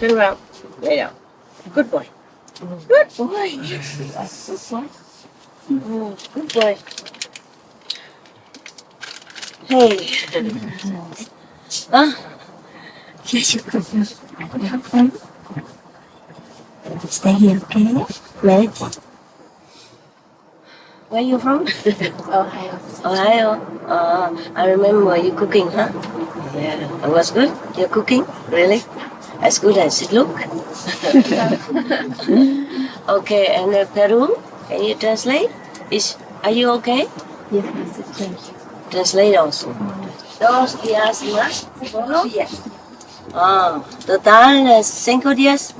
Turn around. Lay down. Good boy. Good boy. Yes. Good boy. Good boy. Hey. Huh? Yes, you can. Stay here, okay? Meditate. Where are you from? Ohio. Ohio. I remember you cooking, huh? Yeah. It was good? You're cooking? Really? As good as it look? Okay, and Peru? Can you translate? Are you okay? Yes, thank you. Translate also. 2 días más. ¿Solo? Yes. Total 5 días.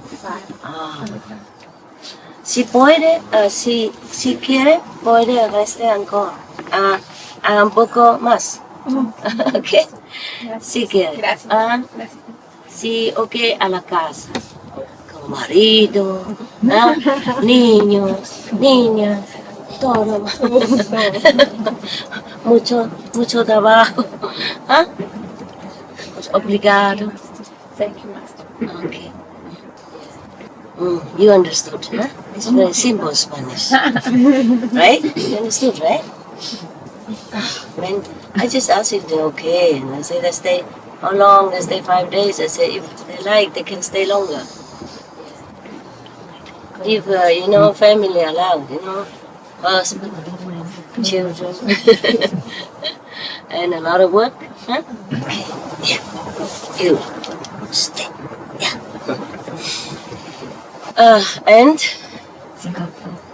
Si puede, si quiere, puede restar encore. Un poco más. Ok. Si quiere. Gracias. Gracias. Sí, ok, a la casa. Con marido, niños, niñas, todo. mucho trabajo. Obrigado. Thank you, Master. Okay. You understood, huh? It's very simple Spanish. Right? You understood, right? When I just asked if they're okay, and I said, let's stay. How long? Let's stay 5 days. I said, if they like, they can stay longer. If, family allowed, husband, children, and a lot of work, huh? Okay, yeah. You stay, yeah. And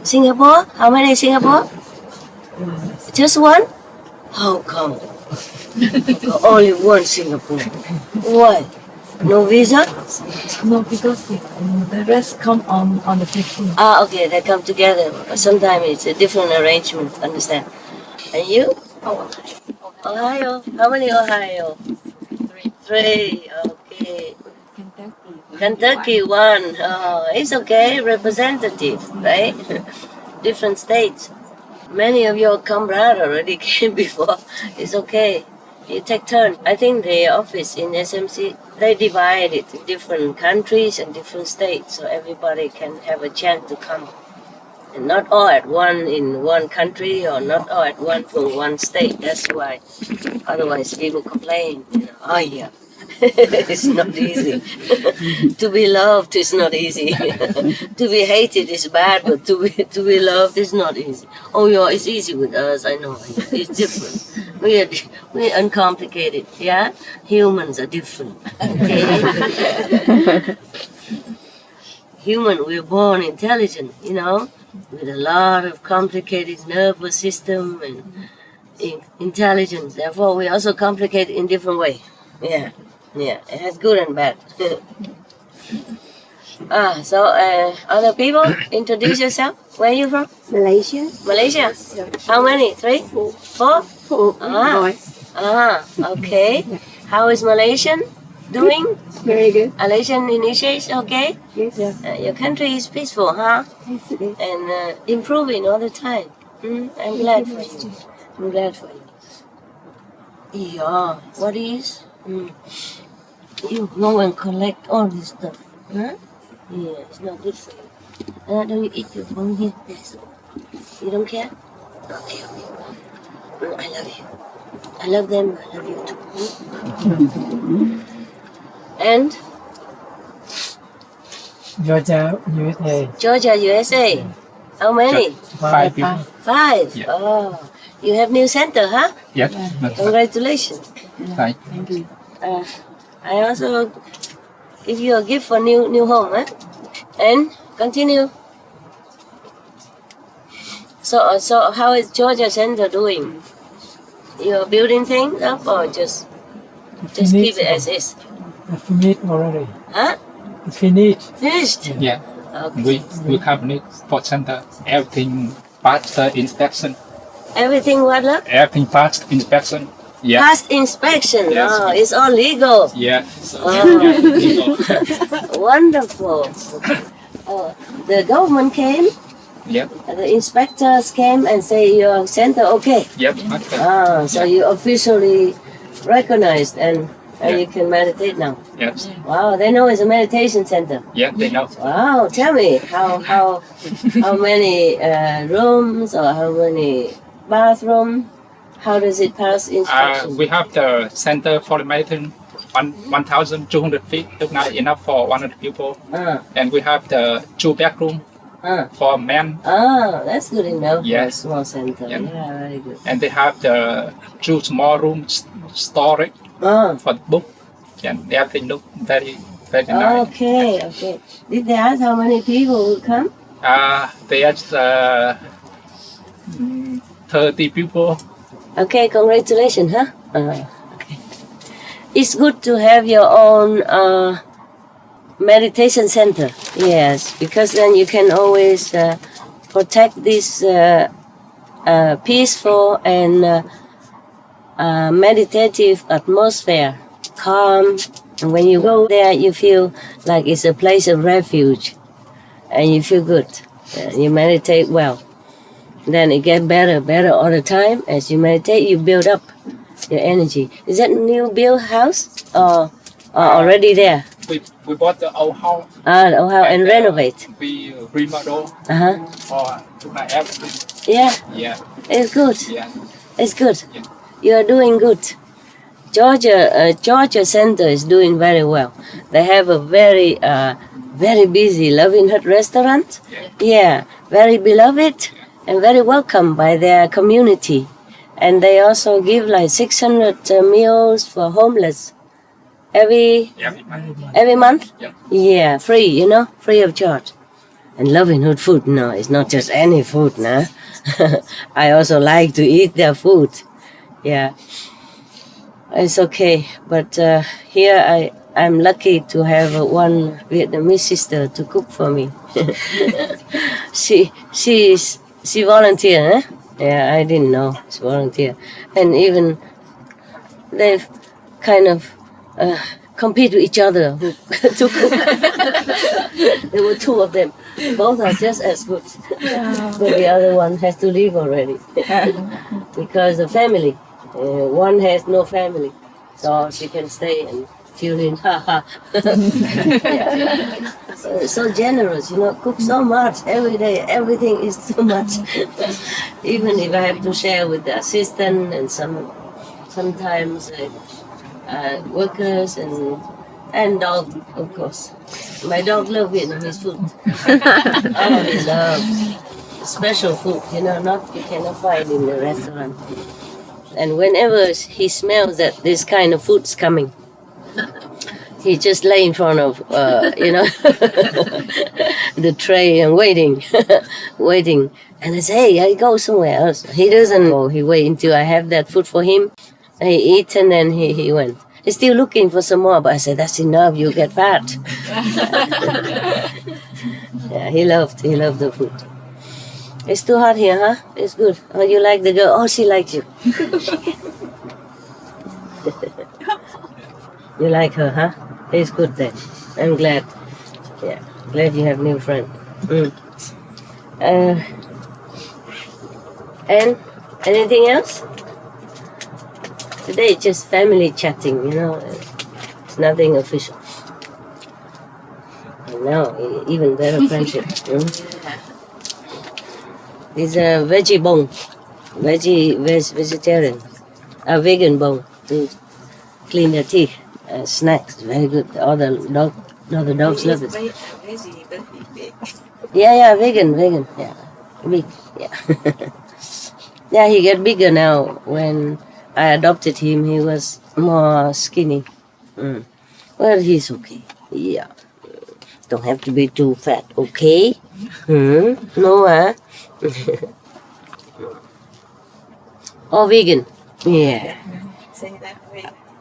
Singapore? How many Singapore? Just one? How come? Only one Singapore. Why? No visa? No, because the rest come on the 15th. Okay, they come together. Sometimes it's a different arrangement, understand? And you? Ohio. How many Ohio? 3. Okay. Kentucky 1. Oh, it's okay. Representative, right? Different states. Many of your comrades already came before. It's okay. You take turn. I think the office in SMC, they divide it in different countries and different states, so everybody can have a chance to come. And not all at one in one country, or not all at one from one state. That's why. Otherwise, people complain. Oh yeah, it's not easy. To be loved is not easy. To be hated is bad, but to be loved is not easy. Oh yeah, it's easy with us. I know. It's different. We're uncomplicated. Yeah, humans are different. Okay. Human, we're born intelligent. With a lot of complicated nervous system and intelligence. Therefore, we also complicated in different way. Yeah, it has good and bad. So other people, introduce yourself. Where are you from? Malaysia. Malaysia? How many? 3? 4? 4 boys. Okay. How is Malaysian doing? Very good. Malaysian initiation, okay? Yes, sir. Your country is peaceful, huh? Yes, it is. And improving all the time. I'm glad for you. I'm glad for you. Yeah, what is? You go and collect all this stuff. Huh? Yeah, it's not good for you. Don't you eat your phone here? Yes. You don't care? Okay. I love you. I love them. I love you too. And? Georgia, USA. Georgia, USA. How many? 5 people. 5? Yeah. Oh, you have new center, huh? Yes. Congratulations. Thank you. I also give you a gift for new home, huh? And continue. So how is Georgia Center doing? You're building things up or just keep it as is? Finished already. Huh? Finished. Finished? Yeah. Okay. We complete for center. Everything passed the inspection. Everything what, look? Everything passed inspection. Yeah. Past inspection. Yes. Oh, it's all legal. Yeah. Wonderful. The government came. Yep. The inspectors came and say your center okay. Yep. So you officially recognized and And you can meditate now. Yes. Wow, they know it's a meditation center. Yeah, they know. Wow, tell me how many rooms or how many bathroom? How does it pass instruction? We have the center for the meditation, 1,200 feet, not enough for 100 people. And we have the 2 bedroom for men. Oh, that's good enough. Yes. For a small center. Yeah. Yeah, very good. And they have the 2 small rooms storage for the book. And everything look very nice. Okay. Did they ask how many people will come? There's 30 people. Okay, congratulations, huh? Okay. It's good to have your own meditation center. Yes, because then you can always protect this peaceful and meditative atmosphere, calm. And when you go there, you feel like it's a place of refuge, and you feel good. You meditate well. Then it gets better all the time. As you meditate, you build up your energy. Is that new built house or already there? We bought the old house. The old house and renovate. We remodel for everything. Yeah. It's good. Yeah. It's good. Yeah. You are doing good. Georgia Center is doing very well. They have a very busy Loving Hut restaurant. Yeah, very beloved and very welcome by their community. And they also give like 600 meals for homeless every month. Yeah, free, free of charge. And Loving Hut food, no, it's not just any food, nah. I also like to eat their food. Yeah. It's okay, but here I'm lucky to have one Vietnamese sister to cook for me. She volunteer, eh? Yeah, I didn't know she volunteer, and even they've kind of compete with each other to cook. There were 2 of them. Both are just as good, but the other one has to leave already because of family. One has no family, so she can stay and tune in. So generous, cook so much every day. Everything is too much. Even if I have to share with the assistant and sometimes workers and dog, of course. My dog loves Vietnamese food. He loves special food, you cannot find in the restaurant. And whenever he smells that this kind of food's coming, he just lay in front of, the tray and waiting. And I say, hey, I go somewhere else. He doesn't go. He wait until I have that food for him. He eats and then he went. He's still looking for some more, but I said, that's enough. You get fat. Yeah, he loved the food. It's too hot here, huh? It's good. Oh, you like the girl? Oh, she likes you. You like her, huh? It's good then. I'm glad. Yeah, glad you have new friend. And anything else? Today it's just family chatting, It's nothing official. And now, even better friendship. It's a veggie bone, vegetarian, a vegan bone to clean their teeth. Snacks, very good. All the dogs love it. Yeah, vegan. Yeah, big. Yeah, yeah. He get bigger now. When I adopted him, he was more skinny. Well, he's okay. Yeah, don't have to be too fat. Okay. No, huh? Oh, vegan. Yeah.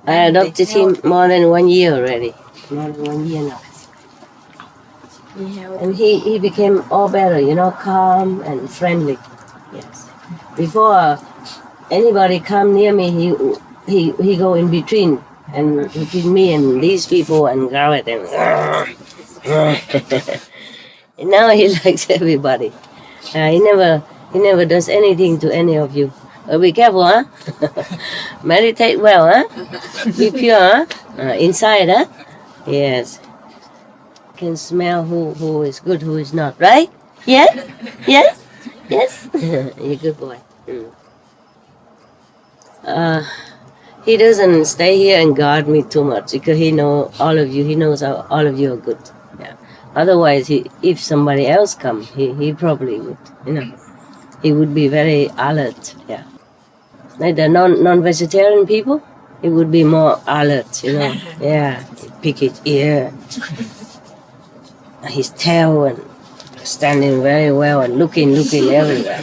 I adopted him more than 1 year already. More than 1 year now. And he became all better, calm and friendly. Yes. Before anybody come near me, he go in between me and these people and growl at them. And now he likes everybody. He never does anything to any of you. Be careful, huh? Meditate well, huh? Be pure, huh? Inside, huh? Yes. Can smell who is good, who is not, right? Yes? Yes? Yes? You're a good boy. He doesn't stay here and guard me too much because he knows all of you. He knows all of you are good. Yeah. Otherwise, if somebody else come, he probably would. He would be very alert. Yeah. Like the non-vegetarian people, he would be more alert. Yeah. Pick his ear, his tail, and standing very well and looking everywhere.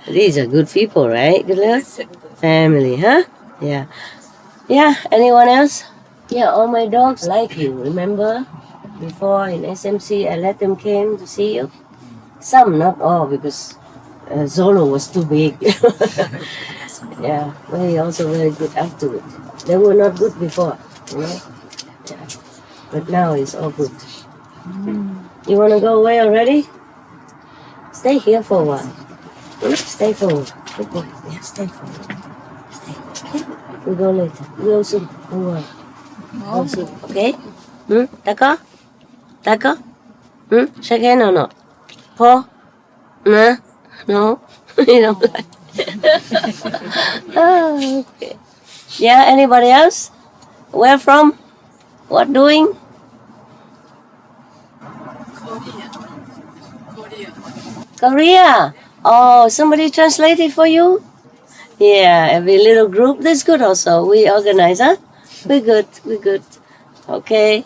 These are good people, right? Good little family, huh? Yeah. Yeah, anyone else? Yeah, all my dogs like you, remember? Before in SMC, I let them came to see you. Some, not all, because Zolo was too big. Yeah, but he also very good after it. They were not good before, Yeah. But now it's all good. You want to go away already? Stay here for a while. Stay for a while. Good boy. Yeah, stay for a while. Stay. Okay? We'll go later. We'll go soon. Don't worry. Go soon. Okay? D'accord? D'accord? Shake hand or not? Paul? No? No? You don't like Oh, okay. Yeah, anybody else? Where from? What doing? Korea. Oh, somebody translated for you? Yeah, every little group. That's good also. We organize, huh? We're good. Okay.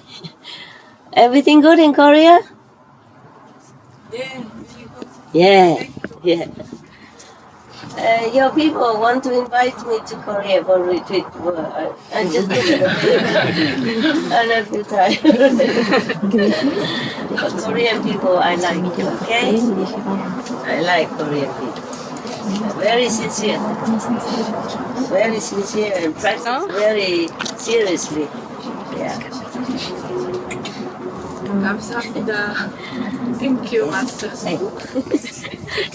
Everything good in Korea? Yeah. Your people want to invite me to Korea for retreat. I just did it. I'm not too tired. But Korean people, I like. Okay? I like Korean people. Very sincere and practice very seriously. Yeah. Thank you, Master. Hey.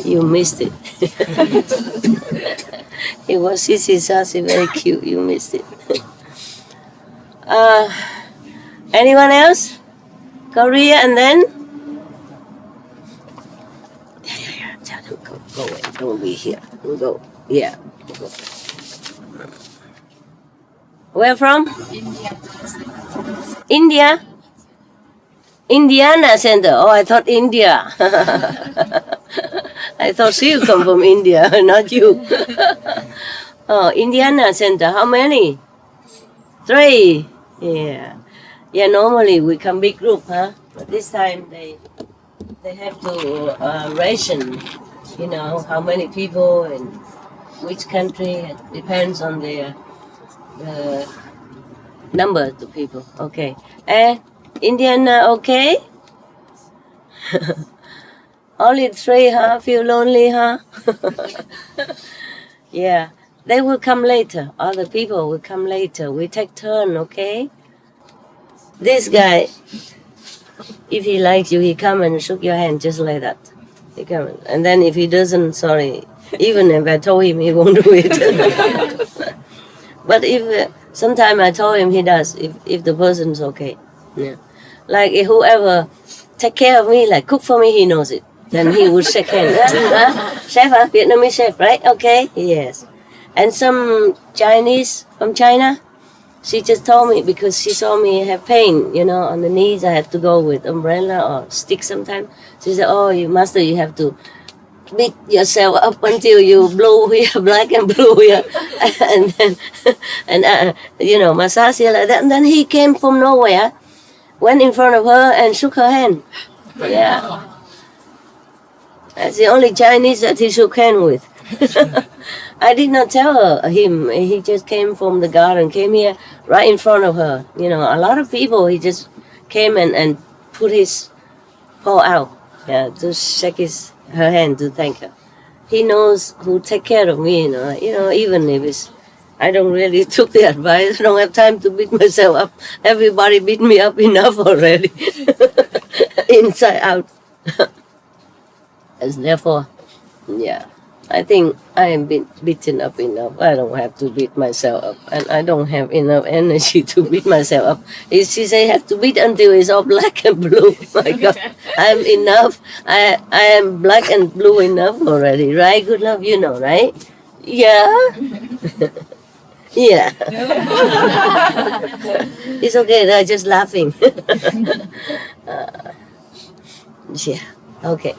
You missed it. It was Sissy Sassy, very cute. You missed it. Anyone else? Korea and then? Yeah. Tell them go away. Don't be here. Go. Yeah. Go. Where from? India. Indiana Center. Oh, I thought India. I thought she come from India, not you. Oh, Indiana Center. How many? 3. Yeah. Yeah, normally we come big group, huh? But this time they have to ration, how many people and which country. It depends on the number of the people. Okay. Indiana, okay? Only 3, huh? Feel lonely, huh? Yeah. They will come later. Other people will come later. We take turn, okay? This guy, if he likes you, he come and shook your hand just like that. He come, and then if he doesn't, sorry. Even if I told him, he won't do it. But if sometime I told him, he does. If the person's okay. Yeah. Like if whoever take care of me, like cook for me, he knows it. Then he would shake hands. Chef, Vietnamese chef, right? Okay, yes. And some Chinese from China, she just told me because she saw me have pain, on the knees. I had to go with umbrella or stick sometimes. She said, "Oh, master, you have to beat yourself up until you blue here, black and blue here," and then massage here like that. And then he came from nowhere, went in front of her and shook her hand. Yeah. That's the only Chinese that he shook hand with. I did not tell him. He just came from the garden, came here right in front of her. A lot of people, he just came and put his paw out, to shake her hand to thank her. He knows who take care of me, even if it's, I don't really took the advice. I don't have time to beat myself up. Everybody beat me up enough already. Inside out. And therefore, yeah. I think I am beaten up enough. I don't have to beat myself up, and I don't have enough energy to beat myself up. She say have to beat until it's all black and blue. My God, I'm enough. I am black and blue enough already, right? Good love, you know, right? Yeah. Yeah. It's okay. They're just laughing. Yeah. Okay.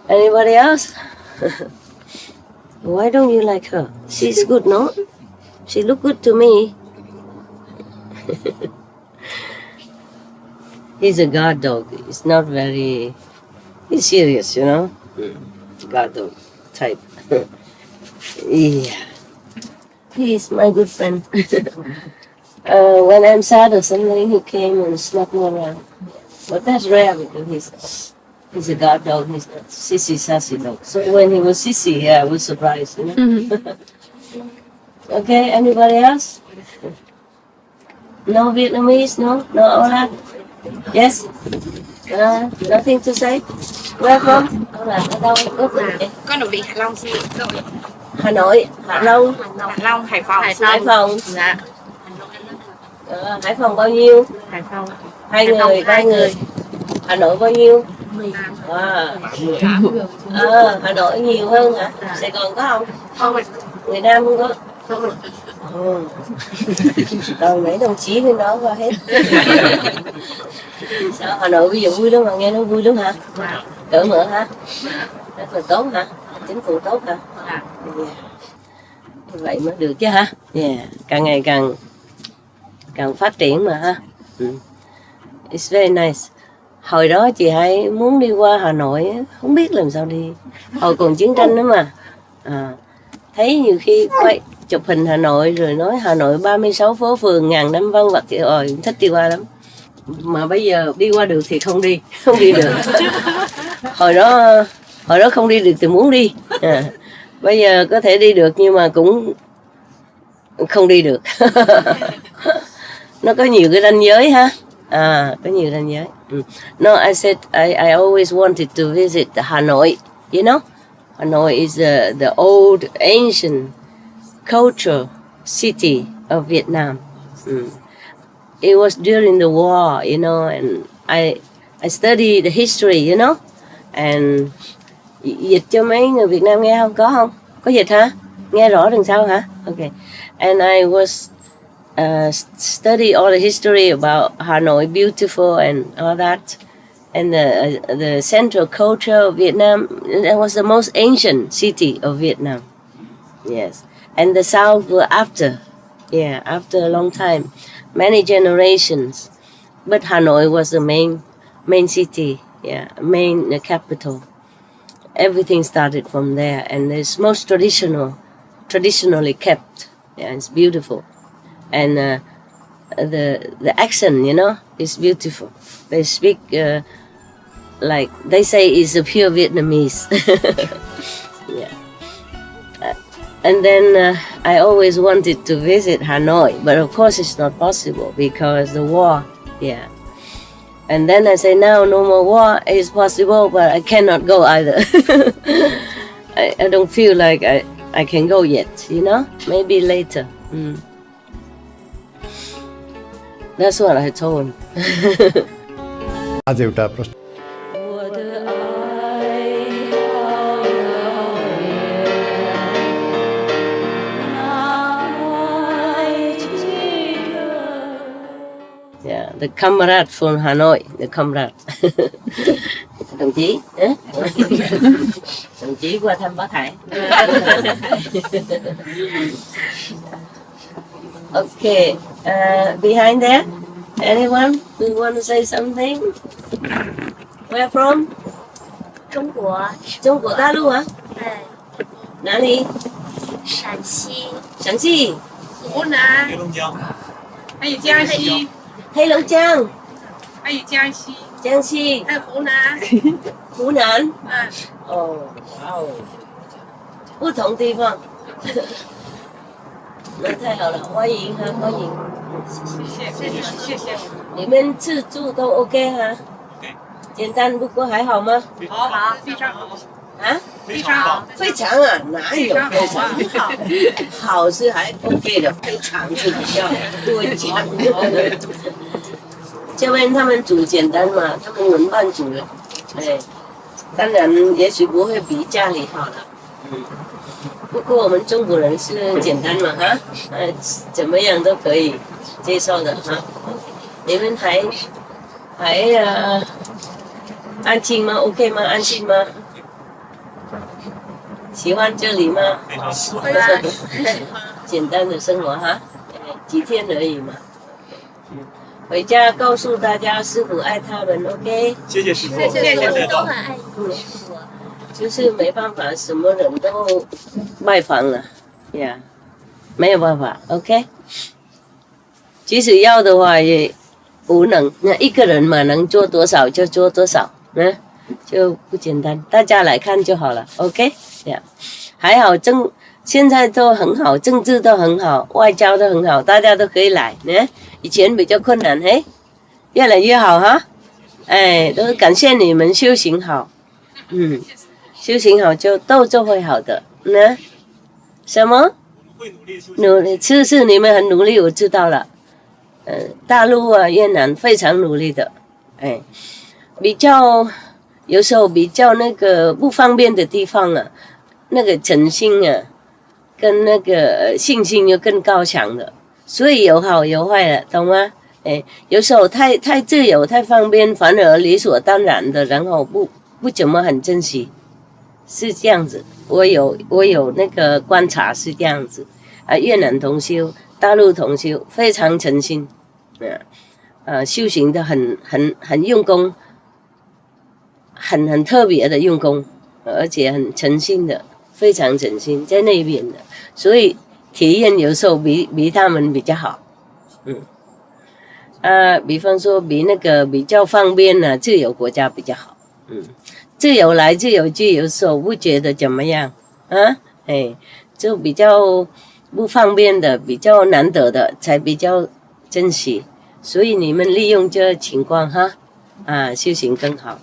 Anybody else? Why don't you like her? She's good, no? She look good to me. He's a guard dog. He's not very... He's serious, you know? Guard dog type. Yeah. He's my good friend. When I'm sad or something, he came and slapped me around. But that's rare because he's a guard dog. He's not sissy, sassy dog. So when he was sissy, yeah, I was surprised, you know? Okay, anybody else? No Vietnamese? No? No Âu Lạc? Yes? Nothing to say? Where from? Âu Lạc ở đâu? Con ở Hạ Long xin rồi. Hà Nội, Hạ Long, Hạ Long, Hải Phòng. Hải Phòng. Dạ. Hải Phòng bao nhiêu? Hải Phòng. Hai người, ba người. Hà Nội bao nhiêu? Hà Nội nhiều hơn hả? Sài Gòn có không? Không. Người Nam không có? Toàn mấy đồng chí bên đó qua hết. Sao Hà Nội bây giờ vui lắm mà, nghe nó vui lắm hả? Cởi mở hả? Rất là tốt hả? Chính phủ tốt hả? Yeah. Vậy mới được chứ hả? Yeah. Càng ngày càng phát triển mà ha. It's very nice. Hồi đó chị Hai muốn đi qua Hà Nội, không biết làm sao đi. Hồi còn chiến tranh nữa mà. Thấy nhiều khi quay chụp hình Hà Nội rồi nói Hà Nội 36 phố phường ngàn năm văn vật thì thích đi qua lắm. Mà bây giờ đi qua được thì không đi được. Hồi đó không đi được thì muốn đi. Bây giờ có thể đi được nhưng mà cũng không đi được. Nó có nhiều cái ranh giới ha. Có nhiều ranh giới. No, I said I always wanted to visit Hanoi. You know, Hanoi is the old ancient culture city of Vietnam. It was during the war, you know, and I studied the history, you know, and dịch cho mấy người Việt Nam nghe không? Có không? Có dịch hả? Nghe rõ đằng sau hả? Okay. And I was study all the history about Hanoi, beautiful and all that, and the central culture of Vietnam. That was the most ancient city of Vietnam. Yes, and the south were after. Yeah, after a long time, many generations. But Hanoi was the main city. Yeah, main capital. Everything started from there, and it's most traditionally kept. Yeah, it's beautiful, and the accent, you know, is beautiful. They speak like they say it's a pure Vietnamese. Yeah. And then I always wanted to visit Hanoi, but of course it's not possible because the war. Yeah. And then I say now no more war is possible, but I cannot go either. I don't feel like I can go yet, you know? Maybe later. That's what I told him. आज एउटा प्रश्न Yeah, the comrade from Hanoi, the comrade. Đồng chí, đồng chí qua thăm bác Hải. Okay, behind there, anyone who want to say something? Where from? 中国，中国大陆啊？哪里？陕西，陕西。湖南，黑龙江，还有江西，黑龙江，还有江西，江西，还有湖南，湖南。哦，哇哦，不同地方。那太好了，欢迎哈，欢迎。谢谢。你们自助都 OK 哈？简单不过还好吗？好，非常好。啊？非常好，非常啊，哪有非常？很好。好是还 OK 的，非常是比较多讲。这边他们煮简单嘛，他们轮班煮的，哎，当然也许不会比家里好了，不过我们中国人是简单嘛哈，怎么样都可以接受的哈。你们还安静吗 ？OK 吗？安静吗？喜欢这里吗？喜欢。简单的生活哈，几天而已嘛。回家告诉大家师父爱他们 ，OK？ 谢谢师父，谢谢师父，都很爱你。就是没办法，什么人都拜访了，呀，没有办法 ，OK？ 即使要的话也无能，那一个人嘛，能做多少就做多少，就不简单，大家来看就好了 ，OK？ 呀，还好现在都很好，政治都很好，外交都很好，大家都可以来呢。以前比较困难，嘿，越来越好哈。哎，都感谢你们修行好，修行好就会好的，什么？努力，是你们很努力，我知道了。大陆啊，越南非常努力的，哎，有时候比较那个不方便的地方啊，那个诚心啊。跟那个信心又更高强的，所以有好有坏的，懂吗？有时候太自由太方便，反而理所当然的，然后不怎么很珍惜，是这样子。我有那个观察是这样子啊，越南同修、大陆同修非常诚心，修行的很用功，很特别的用功，而且很诚心的。非常诚心在那边的，所以体验有时候比他们比较好，比方说比那个比较方便的自由国家比较好，自由来自由去，有时候不觉得怎么样啊，就比较不方便的、比较难得的才比较珍惜，所以你们利用这情况哈，修行更好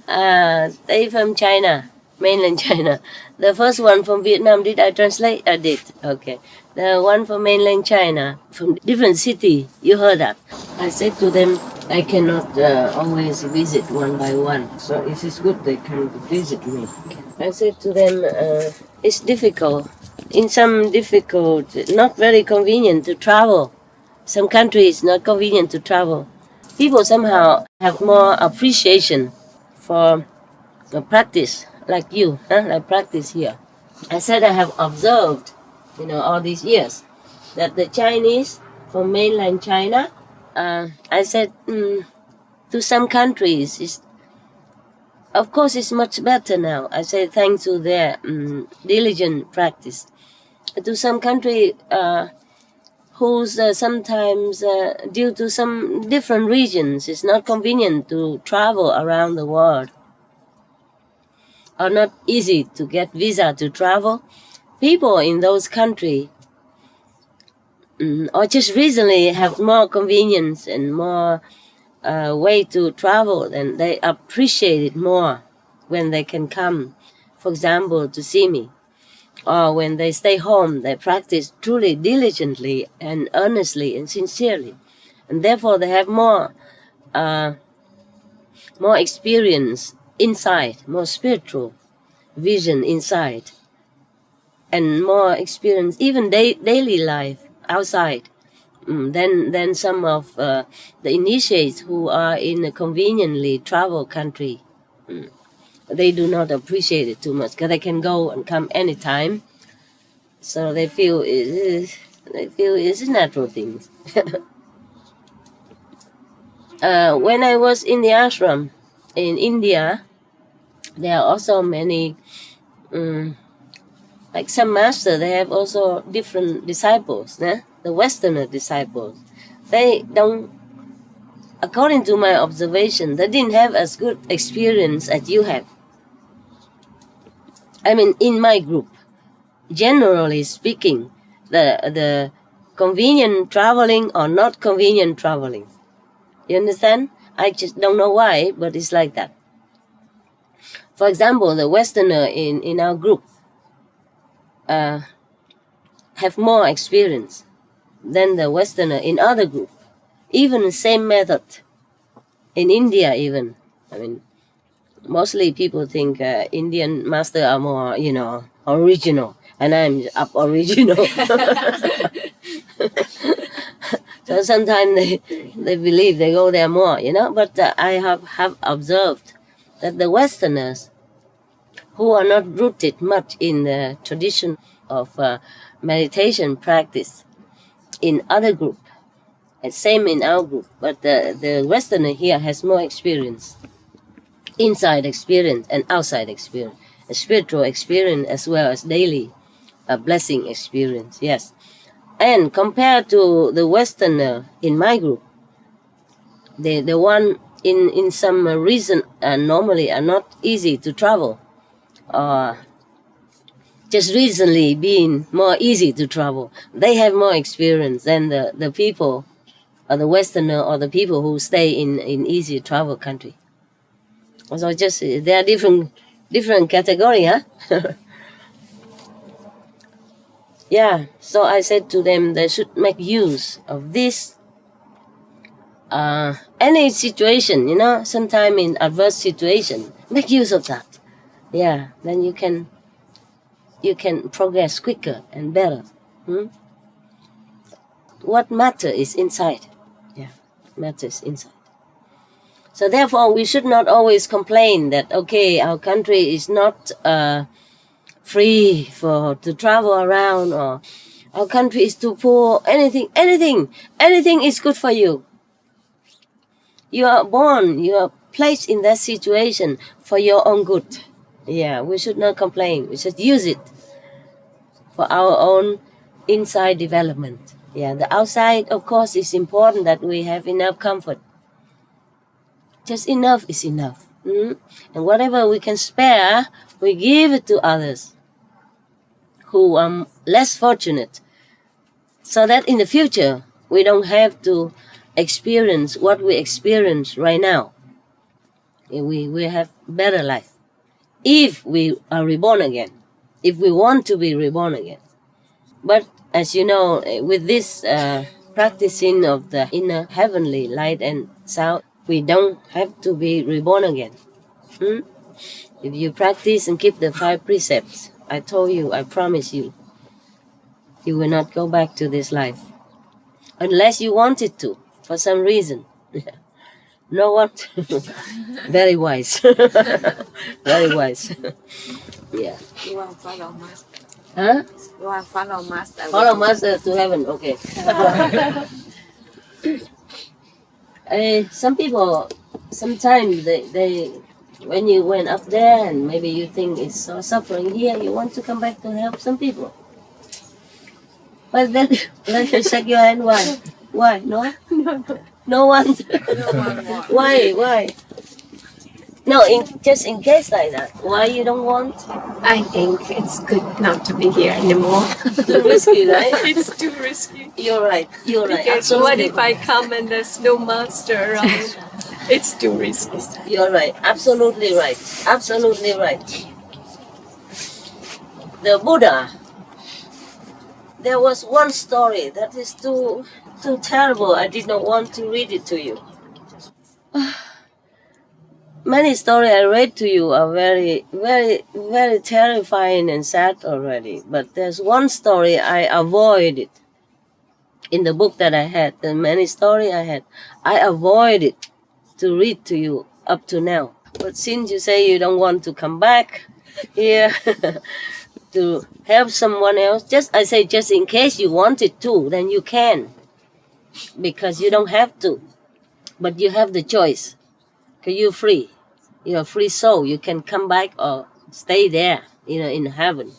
，They from China. Mainland China. The first one from Vietnam, did I translate? I did. Okay. The one from mainland China, from different city, you heard that. I said to them, I cannot always visit one by one. So it is good they can visit me. I said to them, it's difficult. In some difficult, not very convenient to travel. Some countries not convenient to travel. People somehow have more appreciation for the practice. Like you, like practice here. I said I have observed, all these years, that the Chinese from mainland China, I said, to some countries, of course it's much better now. I say thanks to their diligent practice. To some country whose sometimes, due to some different regions, it's not convenient to travel around the world. Or not easy to get visa to travel, people in those countries or just recently have more convenience and more way to travel, and they appreciate it more when they can come, for example, to see me. Or when they stay home, they practice truly diligently and earnestly and sincerely. And therefore they have more experience inside, more spiritual vision inside, and more experience, even daily life outside, than some of the initiates who are in a conveniently travel country. They do not appreciate it too much because they can go and come anytime, so they feel it's natural things. When I was in the ashram in India, there are also many, like some master, they have also different disciples, the Westerner disciples. They don't, according to my observation, they didn't have as good experience as you have. I mean, in my group, generally speaking, the convenient traveling or not convenient traveling. You understand? I just don't know why, but it's like that. For example, the Westerner in our group have more experience than the Westerner in other group. Even the same method in India, even. I mean, mostly people think Indian master are more, original, and I'm up original. So sometimes they believe they go there more, But I have observed that the Westerners, who are not rooted much in the tradition of meditation practice in other group, and same in our group, but the Westerner here has more experience, inside experience and outside experience, a spiritual experience as well as daily blessing experience, yes. And compared to the Westerner in my group, the one in some reason normally are not easy to travel, just recently being more easy to travel, they have more experience than the people, or the Westerner, or the people who stay in easy travel country. So just they are different category, huh? Yeah. So I said to them they should make use of this. Any situation, sometime in adverse situation, make use of that. Yeah. Then you can progress quicker and better. What matter is inside. Yeah, matters inside. So therefore, we should not always complain that, okay, our country is not free to travel around, or our country is too poor. Anything is good for you. You are born, you are placed in that situation for your own good. Yeah, we should not complain. We should use it for our own inside development. Yeah, the outside, of course, is important that we have enough comfort. Just enough is enough. And whatever we can spare, we give it to others who are less fortunate, so that in the future, we don't have to experience what we experience right now. We have better life. If we are reborn again, if we want to be reborn again. But as you know, with this practicing of the inner heavenly light and sound, we don't have to be reborn again. If you practice and keep the 5 precepts, I told you, I promise you, you will not go back to this life. Unless you wanted to, for some reason. No one. Very wise. Very wise. Yeah. You want to follow master? Huh? You want to follow master? Follow master to heaven, okay. Some people, sometimes they when you went up there and maybe you think it's so suffering here, you want to come back to help some people. But then, let me shake your hand. Why? Why? No? No one? Why? No, just in case like that. Why you don't want? I think it's good not to be here anymore. Too risky, right? It's too risky. You're right. Because what if I come and there's no master around? It's too risky. You're right. Absolutely right. Absolutely right. The Buddha, there was one story that is too terrible. I did not want to read it to you. Many stories I read to you are very, very, very terrifying and sad already. But there's one story I avoided in the book that I had. The many stories I had, I avoided to read to you up to now. But since you say you don't want to come back here to help someone else, just in case you wanted to, then you can. Because you don't have to. But you have the choice. Because you're free. You're a free soul. You can come back or stay there, in heaven.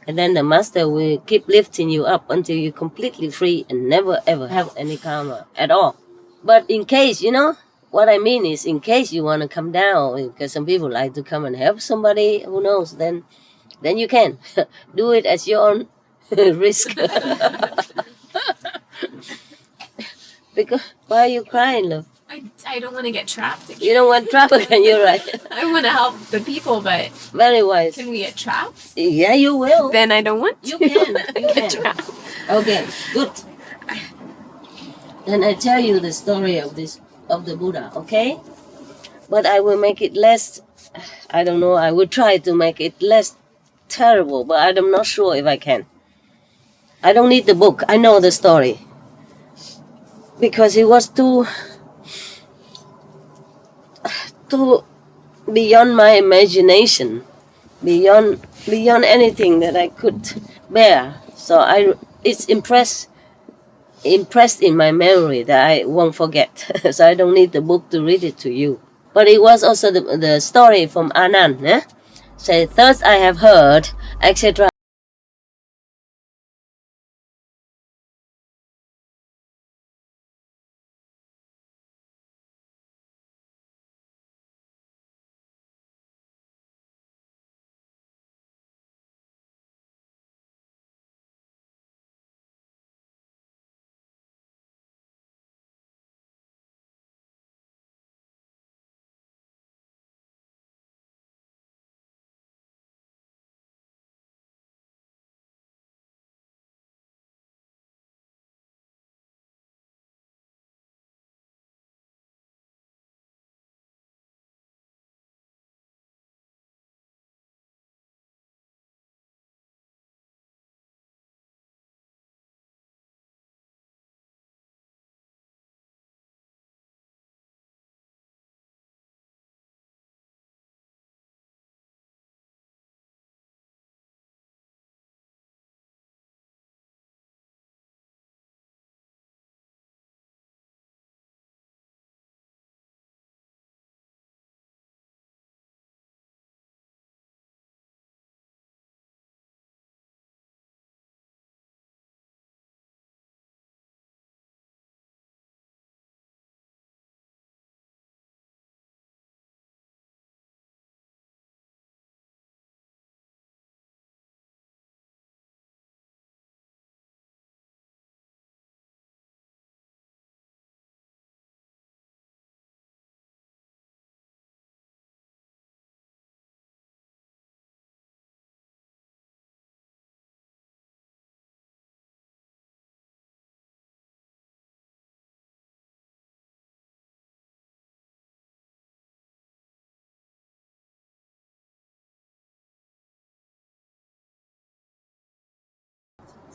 And then the master will keep lifting you up until you're completely free and never ever have any karma at all. But in case, what I mean is, in case you want to come down, because some people like to come and help somebody, who knows, then you can. Do it at your own risk. Because, why are you crying, love? I don't want to get trapped again. You don't want trouble, can you, right? I want to help the people, but Very wise. can we get trapped? Yeah, you will. Then I don't want to. You can. You get can. trapped. Okay, good. Then I tell you the story of the Buddha, okay? But I will make it less, I don't know, I will try to make it less terrible, but I'm not sure if I can. I don't need the book, I know the story. Because it was too beyond my imagination, beyond anything that I could bear. So it's impressed in my memory that I won't forget. So I don't need the book to read it to you. But it was also the story from Anand. Eh? Say, thus I have heard, etc.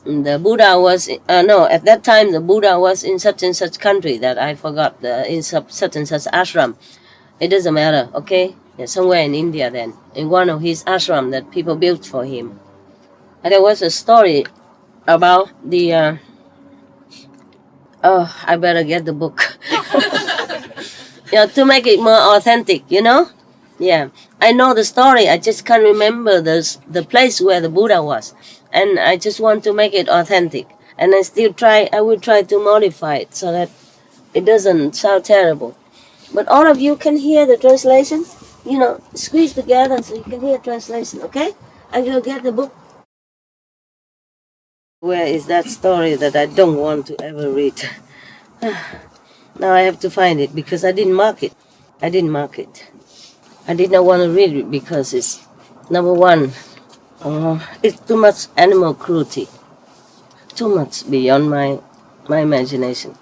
The Buddha was, at that time the Buddha was in such and such country that I forgot, in such and such ashram. It doesn't matter, okay? Yeah, somewhere in India then, in one of his ashram that people built for him. And there was a story about the, I better get the book. To make it more authentic, Yeah, I know the story, I just can't remember the place where the Buddha was. And I just want to make it authentic. And I will try to modify it so that it doesn't sound terrible. But all of you can hear the translation, squeeze together so you can hear translation, okay? I will get the book. Where is that story that I don't want to ever read? Now I have to find it because I didn't mark it. I did not want to read it because it's, number one, it's too much animal cruelty. Too much beyond my imagination.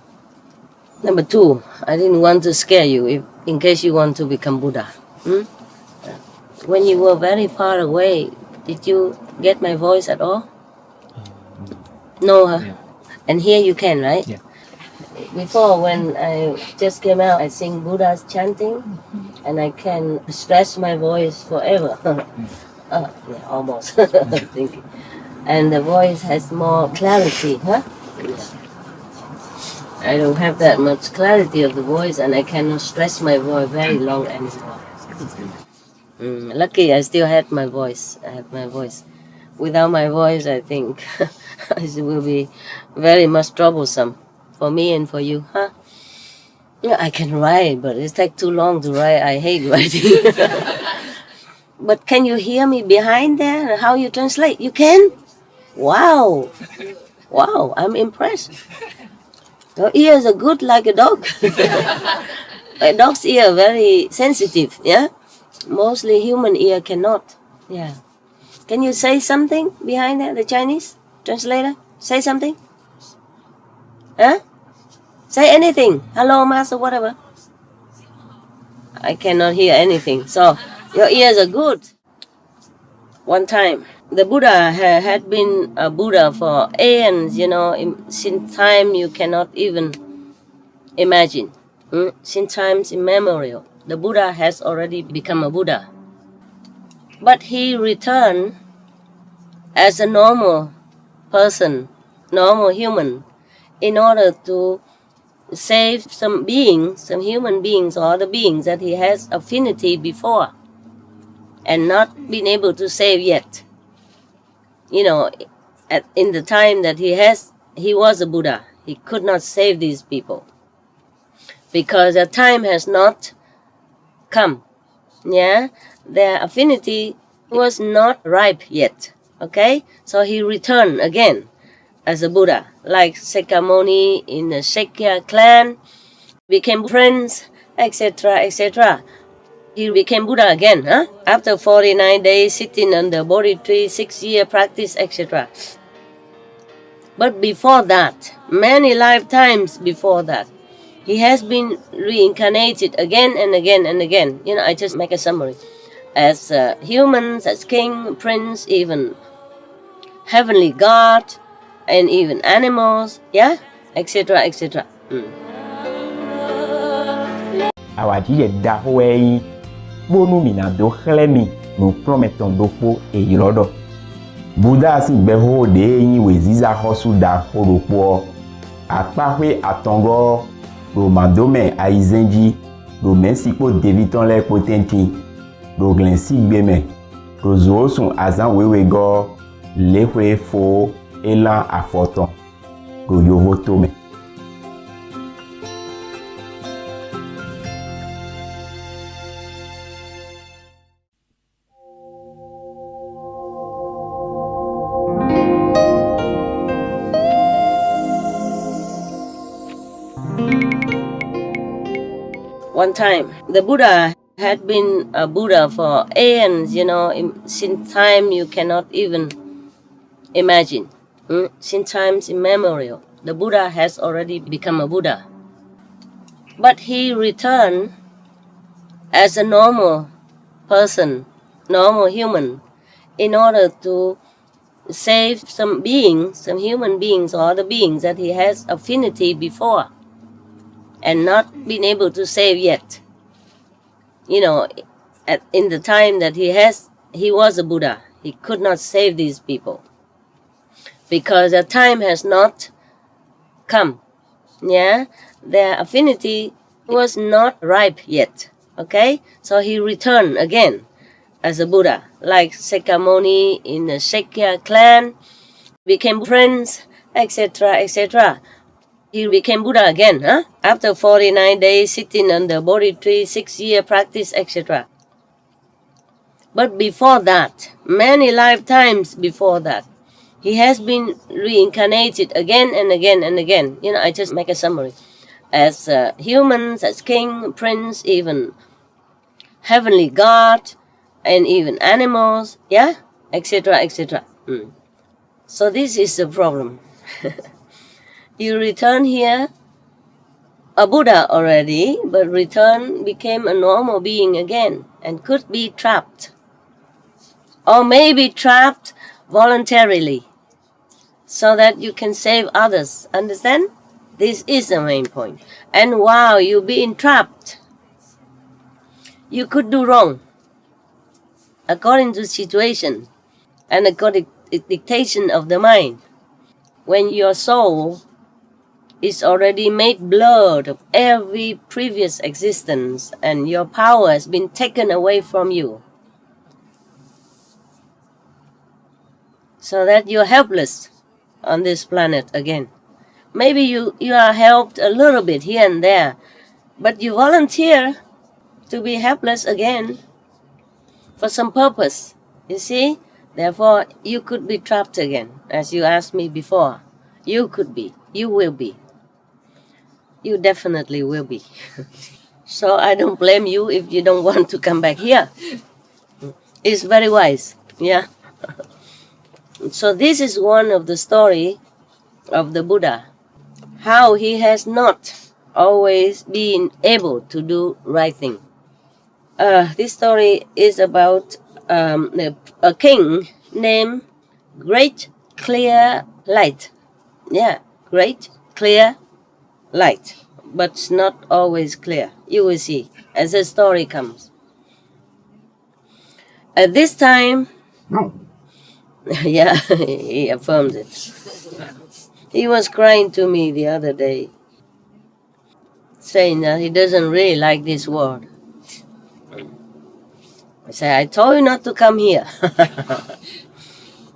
Number two, I didn't want to scare you in case you want to become Buddha. When you were very far away, did you get my voice at all? No, huh? Yeah. And here you can, right? Yeah. Before, when I just came out, I sing Buddha's chanting, and I can stretch my voice forever. Yeah, almost. And the voice has more clarity, huh? Yeah. I don't have that much clarity of the voice, and I cannot stretch my voice very long anymore. Lucky I still had my voice. I have my voice. Without my voice, I think it will be very much troublesome for me and for you, huh? Yeah, I can write, but it takes too long to write. I hate writing. But can you hear me behind there? How you translate? You can? Wow. Wow, I'm impressed. Your ears are good like a dog. A dog's ear very sensitive, yeah? Mostly human ear cannot. Yeah. Can you say something behind that, the Chinese translator? Say something? Huh? Say anything. Hello, master, whatever. I cannot hear anything. So, your ears are good. One time, the Buddha had been a Buddha for aeons, since time you cannot even imagine. Since times immemorial, the Buddha has already become a Buddha. But he returned as a normal person, normal human, in order to save some beings, some human beings or other beings that he has affinity before and not been able to save yet. In the time that he was a Buddha, he could not save these people because the time has not come. Yeah, their affinity was not ripe yet. Okay, so he returned again as a Buddha, like Sakyamuni in the Shakya clan, became friends, etc., etc. He became Buddha again, after 49 days sitting on the Bodhi tree, 6-year practice, etc. But before that, many lifetimes before that, he has been reincarnated again and again and again. I just make a summary. As humans, as king, prince, even heavenly God, and even animals, yeah, etc., etc. Awajije da hoei bonu mina do khlemi no prometon do po eirodo. Buddha si gbe ho de yin we ziza hosu da horopo. Apahwe atongo do mandome aizenji do mensipo deviton le potenti do glensi gbeme do zo sun azan wewe go lehwe fo elan afoton do yovo tome. One time, the Buddha had been a Buddha for aeons, since time you cannot even imagine. Since times immemorial, the Buddha has already become a Buddha. But he returned as a normal person, normal human, in order to save some beings, some human beings or other beings that he has affinity before and not been able to save yet. In the time that he was a Buddha, he could not save these people because the time has not come. Yeah, their affinity was not ripe yet. Okay, so he returned again as a Buddha, like Sakyamuni in the Shakya clan, became friends, etc., etc. He became Buddha again, after 49 days sitting on the Bodhi tree, 6-year practice, etc. But before that, many lifetimes before that, he has been reincarnated again and again and again. I just make a summary. As humans, as king, prince, even heavenly God, and even animals, yeah, etc., etc. So this is the problem. You return here, a Buddha already, but return became a normal being again and could be trapped. Or maybe trapped voluntarily so that you can save others. Understand? This is the main point. And while you're being trapped, you could do wrong according to the situation and according to the dictation of the mind. When your soul is already made blood of every previous existence and your power has been taken away from you, so that you're helpless on this planet again. Maybe you are helped a little bit here and there, but you volunteer to be helpless again for some purpose, you see? Therefore, you could be trapped again, as you asked me before. You could be, you will be. you definitely will be. So I don't blame you if you don't want to come back here. It's very wise, yeah. So this is one of the story of the Buddha, how he has not always been able to do right thing. This story is about a king named Great Clear Light. Yeah, Great Clear Light, but it's not always clear. You will see as the story comes. At this time, yeah, he affirms it. He was crying to me the other day, saying that he doesn't really like this world. I said, I told you not to come here.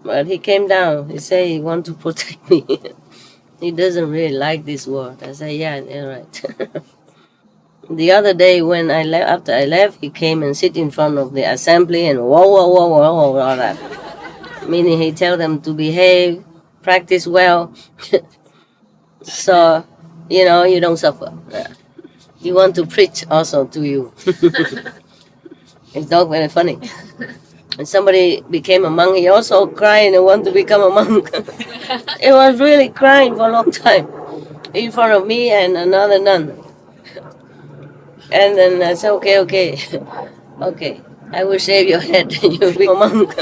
But he came down. He said he wants to protect me. He doesn't really like this world. I said, yeah, you're right. The other day when I left, after I left, he came and sit in front of the assembly and all that. Meaning he tell them to behave, practice well. So, you don't suffer. He want to preach also to you. It's not very funny. When somebody became a monk, he also cried and wanted to become a monk. It was really crying for a long time in front of me and another nun. And then I said, okay, I will shave your head and you'll be a monk.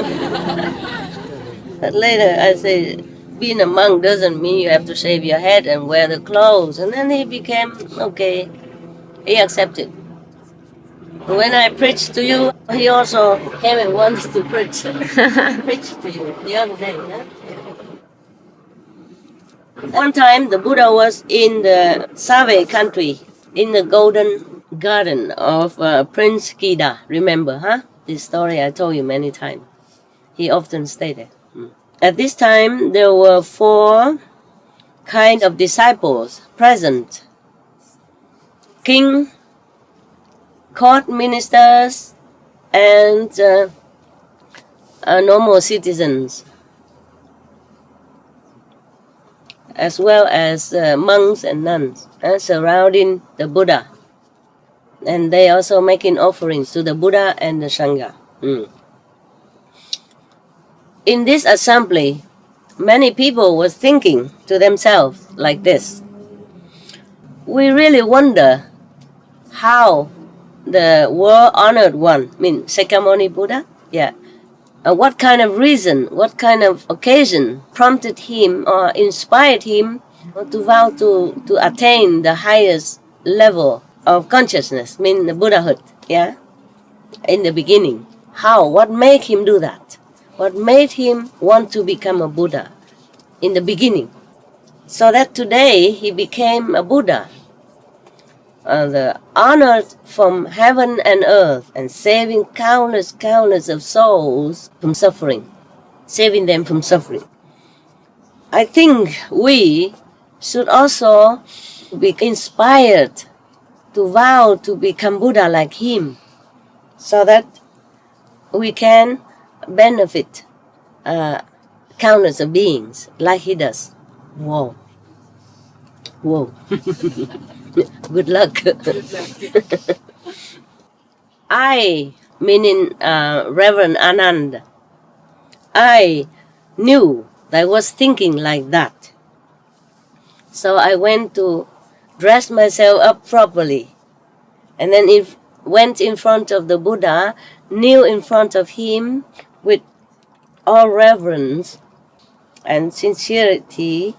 But later I said, being a monk doesn't mean you have to shave your head and wear the clothes. And then he became, okay, he accepted. When I preached to you, he also came and wants to preach to you the other day. Yeah? One time, the Buddha was in the Save country, in the golden garden of Prince Kida. Remember, huh? This story I told you many times. He often stayed there. At this time, there were 4 kind of disciples present. King, court ministers, and normal citizens, as well as monks and nuns, surrounding the Buddha. And they also making offerings to the Buddha and the Sangha. In this assembly, many people were thinking to themselves like this. We really wonder how the world-honored one, Sakyamuni Buddha, what kind of reason, what kind of occasion prompted him or inspired him to vow to attain the highest level of consciousness, the Buddhahood, in the beginning. How? What made him do that? What made him want to become a Buddha in the beginning? So that today he became a Buddha, the honored from heaven and earth, and saving countless of souls from suffering, saving them from suffering. I think we should also be inspired to vow to become Buddha like him, so that we can benefit countless of beings like he does. Whoa. Good luck. I, meaning Reverend Anand, I knew that I was thinking like that. So I went to dress myself up properly. And then went in front of the Buddha, kneel in front of him with all reverence and sincerity,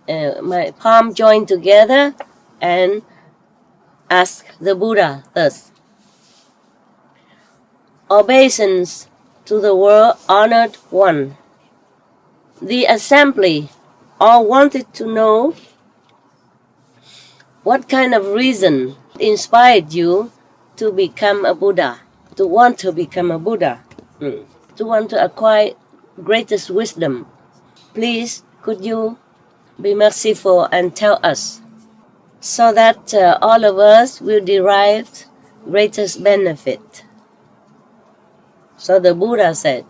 my palm joined together, and ask the Buddha thus: obeisance to the world-honored one. The assembly all wanted to know what kind of reason inspired you to become a Buddha, to want to become a Buddha, to want to acquire greatest wisdom. Please, could you be merciful and tell us, so that all of us will derive greatest benefit. So the Buddha said,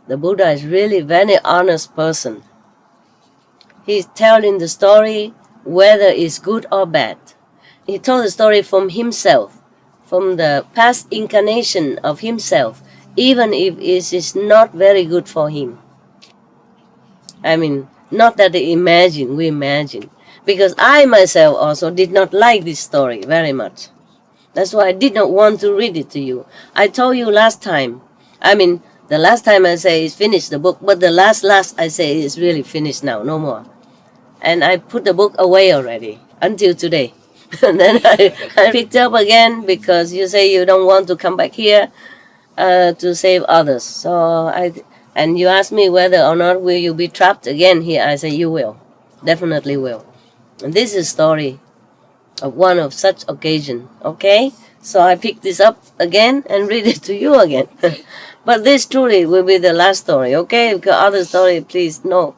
the Buddha is really very honest person. He's telling the story whether it's good or bad. He told the story from himself, from the past incarnation of himself, even if it is not very good for him. I mean, not that we imagine. Because I myself also did not like this story very much. That's why I did not want to read it to you. I told you last time. I mean, the last time I say is finished the book, but the last I say is really finished now, no more. And I put the book away already, until today. And then I picked up again because you say you don't want to come back here to save others. And you ask me whether or not will you be trapped again here. I say you will, definitely will. And this is a story of one of such occasion, okay? So I picked this up again and read it to you again. But this truly will be the last story, okay? Because other story, please, no.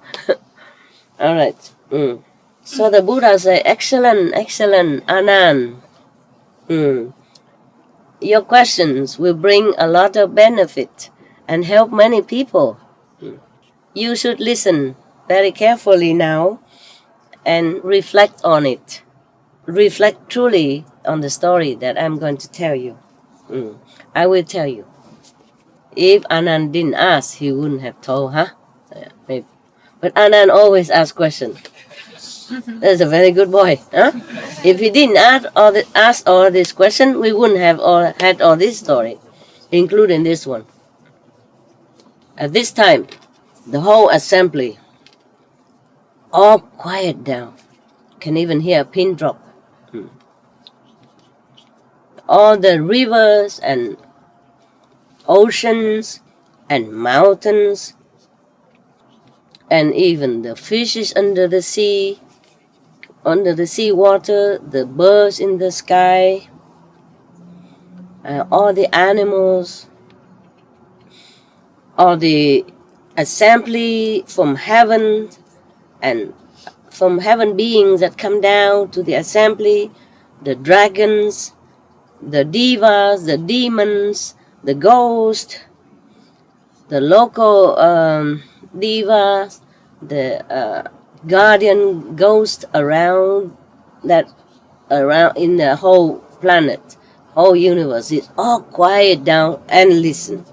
All right. So the Buddha said, excellent, Anand. Your questions will bring a lot of benefit and help many people. You should listen very carefully now and reflect on it. Reflect truly on the story that I'm going to tell you. I will tell you. If Anand didn't ask, he wouldn't have told, huh? Yeah, maybe. But Anand always asks questions. That's a very good boy, huh? If he didn't ask all this question, we wouldn't have had all this story, including this one. At this time, the whole assembly, all quiet down. Can even hear a pin drop. All the rivers and oceans and mountains and even the fishes under the sea water, the birds in the sky, all the animals, all the assembly from heaven and from heaven beings that come down to the assembly, the dragons, the devas, the demons, the ghosts, the local devas, the guardian ghosts around in the whole planet, whole universe. It's all quiet down and listen.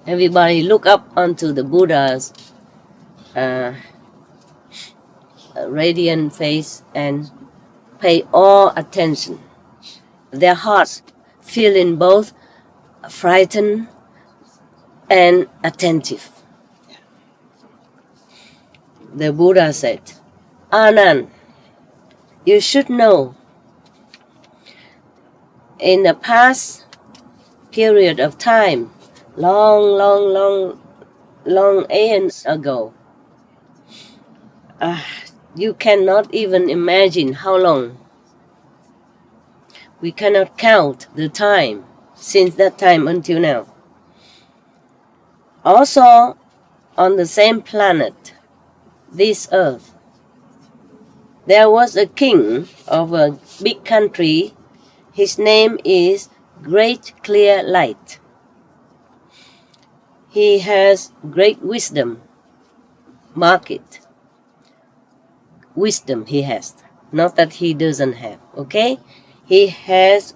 Everybody look up onto the Buddha's radiant face and pay all attention. Their hearts feeling both frightened and attentive. The Buddha said, Anand, you should know, in the past period of time, long aeons ago, you cannot even imagine how long. We cannot count the time since that time until now. Also, on the same planet, this earth, there was a king of a big country. His name is Great Clear Light. He has great wisdom. Mark it. Wisdom he has. Not that he doesn't have, okay? He has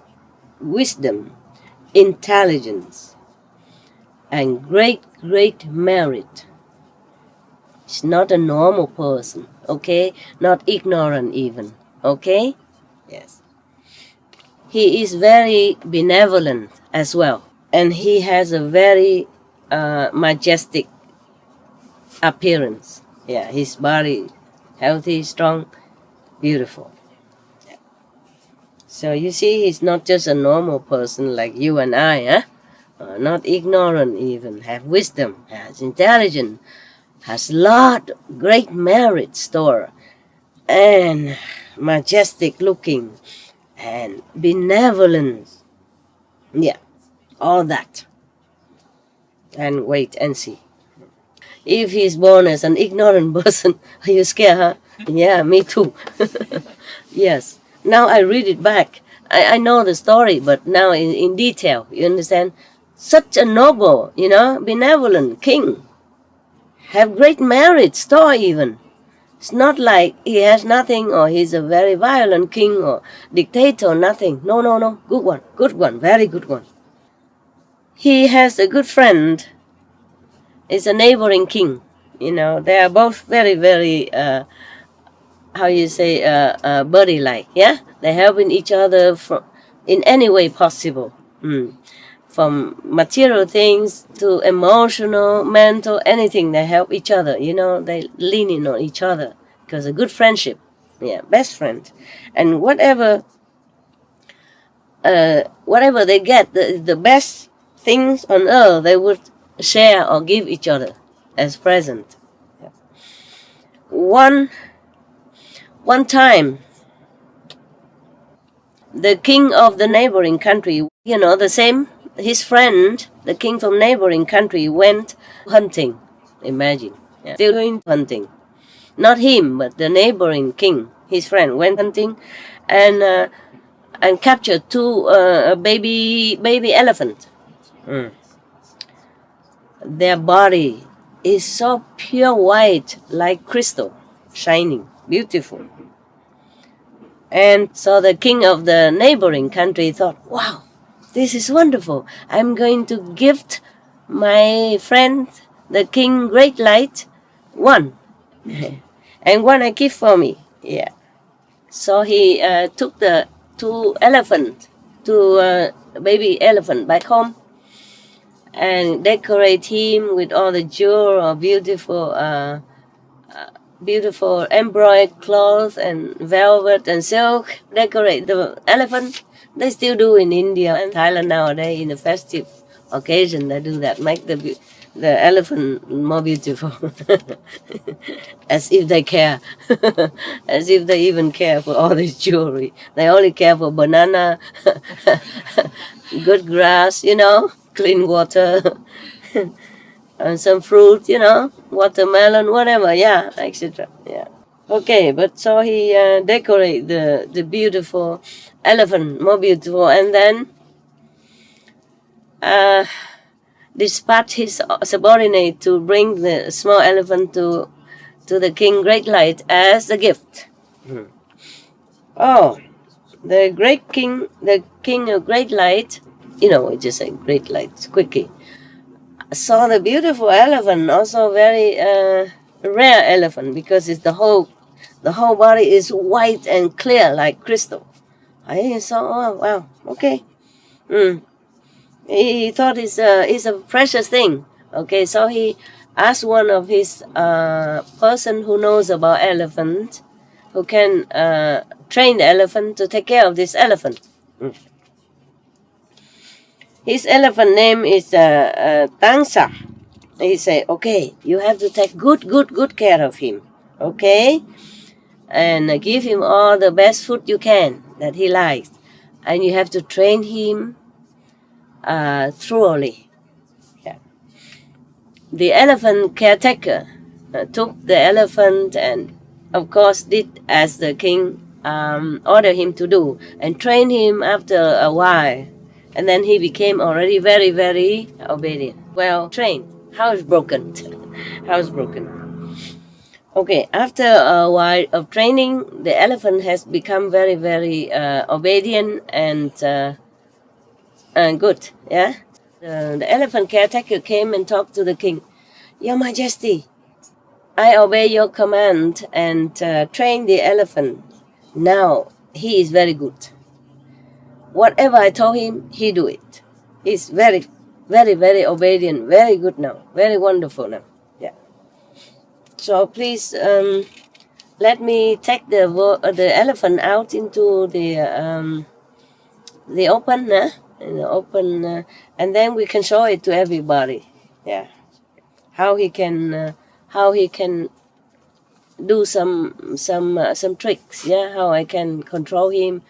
wisdom, intelligence, and great merit. He's not a normal person, okay? Not ignorant even, okay? Yes. He is very benevolent as well. And he has a very majestic appearance. Yeah, his body healthy, strong, beautiful. Yeah. So you see, he's not just a normal person like you and I, huh? Not ignorant even, have wisdom, has intelligence, has lot great merit store, and majestic looking, and benevolence. Yeah, all that. And wait and see. If he's born as an ignorant person, are you scared, huh? Yeah, me too. Yes. Now I read it back. I know the story, but now in detail, you understand? Such a noble, benevolent king. Have great merit, store even. It's not like he has nothing or he's a very violent king or dictator, nothing. No. Good one, very good one. He has a good friend. It's a neighboring king. They are both very, very, buddy-like, yeah? They're helping each other in any way possible. From material things to emotional, mental, anything, they help each other, they lean in on each other because a good friendship, best friend. And whatever they get, the best things on earth, they would share or give each other as present. One time, the king of the neighboring country, the same, his friend, the king from neighboring country, went hunting. Imagine, still going hunting. Not him, but the neighboring king, his friend, went hunting, and captured two baby elephant. Their body is so pure white, like crystal, shining, beautiful. And so the king of the neighboring country thought, wow, this is wonderful. I'm going to gift my friend, the king Great Light, one. And one I keep for me. Yeah. So he took the two baby elephant back home and decorate him with all the jewel or beautiful embroidered cloth and velvet and silk. Decorate the elephant. They still do in India and Thailand nowadays in the festive occasion. They do that, make the elephant more beautiful. As if they care. As if they even care for all this jewelry. They only care for banana, good grass, clean water, and some fruit, watermelon, whatever, etc. Yeah. Okay, but so he decorate the beautiful elephant more beautiful, and then dispatch his subordinate to bring the small elephant to the king Great Light as a gift. Oh, the king of Great Light, we just say Great Light, quickie, saw the beautiful elephant, also very rare elephant, because it's the whole body is white and clear like crystal. I saw, oh wow, okay. He thought it's a precious thing. Okay, so he asked one of his person who knows about elephant, who can train the elephant to take care of this elephant. His elephant name is Tangsa. He said, okay, you have to take good care of him. Okay? And give him all the best food you can that he likes. And you have to train him thoroughly. Yeah. The elephant caretaker took the elephant and, of course, did as the king ordered him to do, and trained him after a while. And then he became already very, very obedient. Well trained. Housebroken. Okay, after a while of training, the elephant has become very, very obedient and good. Yeah. The elephant caretaker came and talked to the king. Your Majesty, I obey your command and train the elephant. Now he is very good. Whatever I told him, he do it. He's very, very, very obedient, very good now, very wonderful now. Yeah. So please let me take the elephant out into the open, in the open, and then we can show it to everybody. Yeah. How he can do some tricks. Yeah. How I can control him.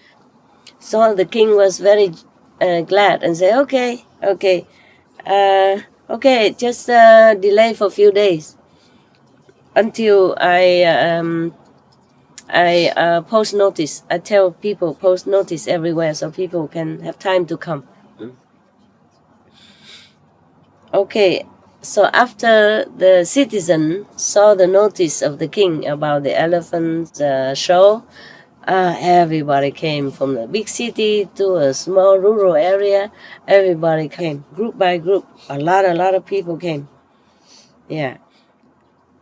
So the king was very glad and said, okay, just delay for a few days until I post notice. I tell people post notice everywhere so people can have time to come. Okay, So after the citizen saw the notice of the king about the elephant show, everybody came from the big city to a small rural area. Everybody came, group by group. A lot of people came. Yeah.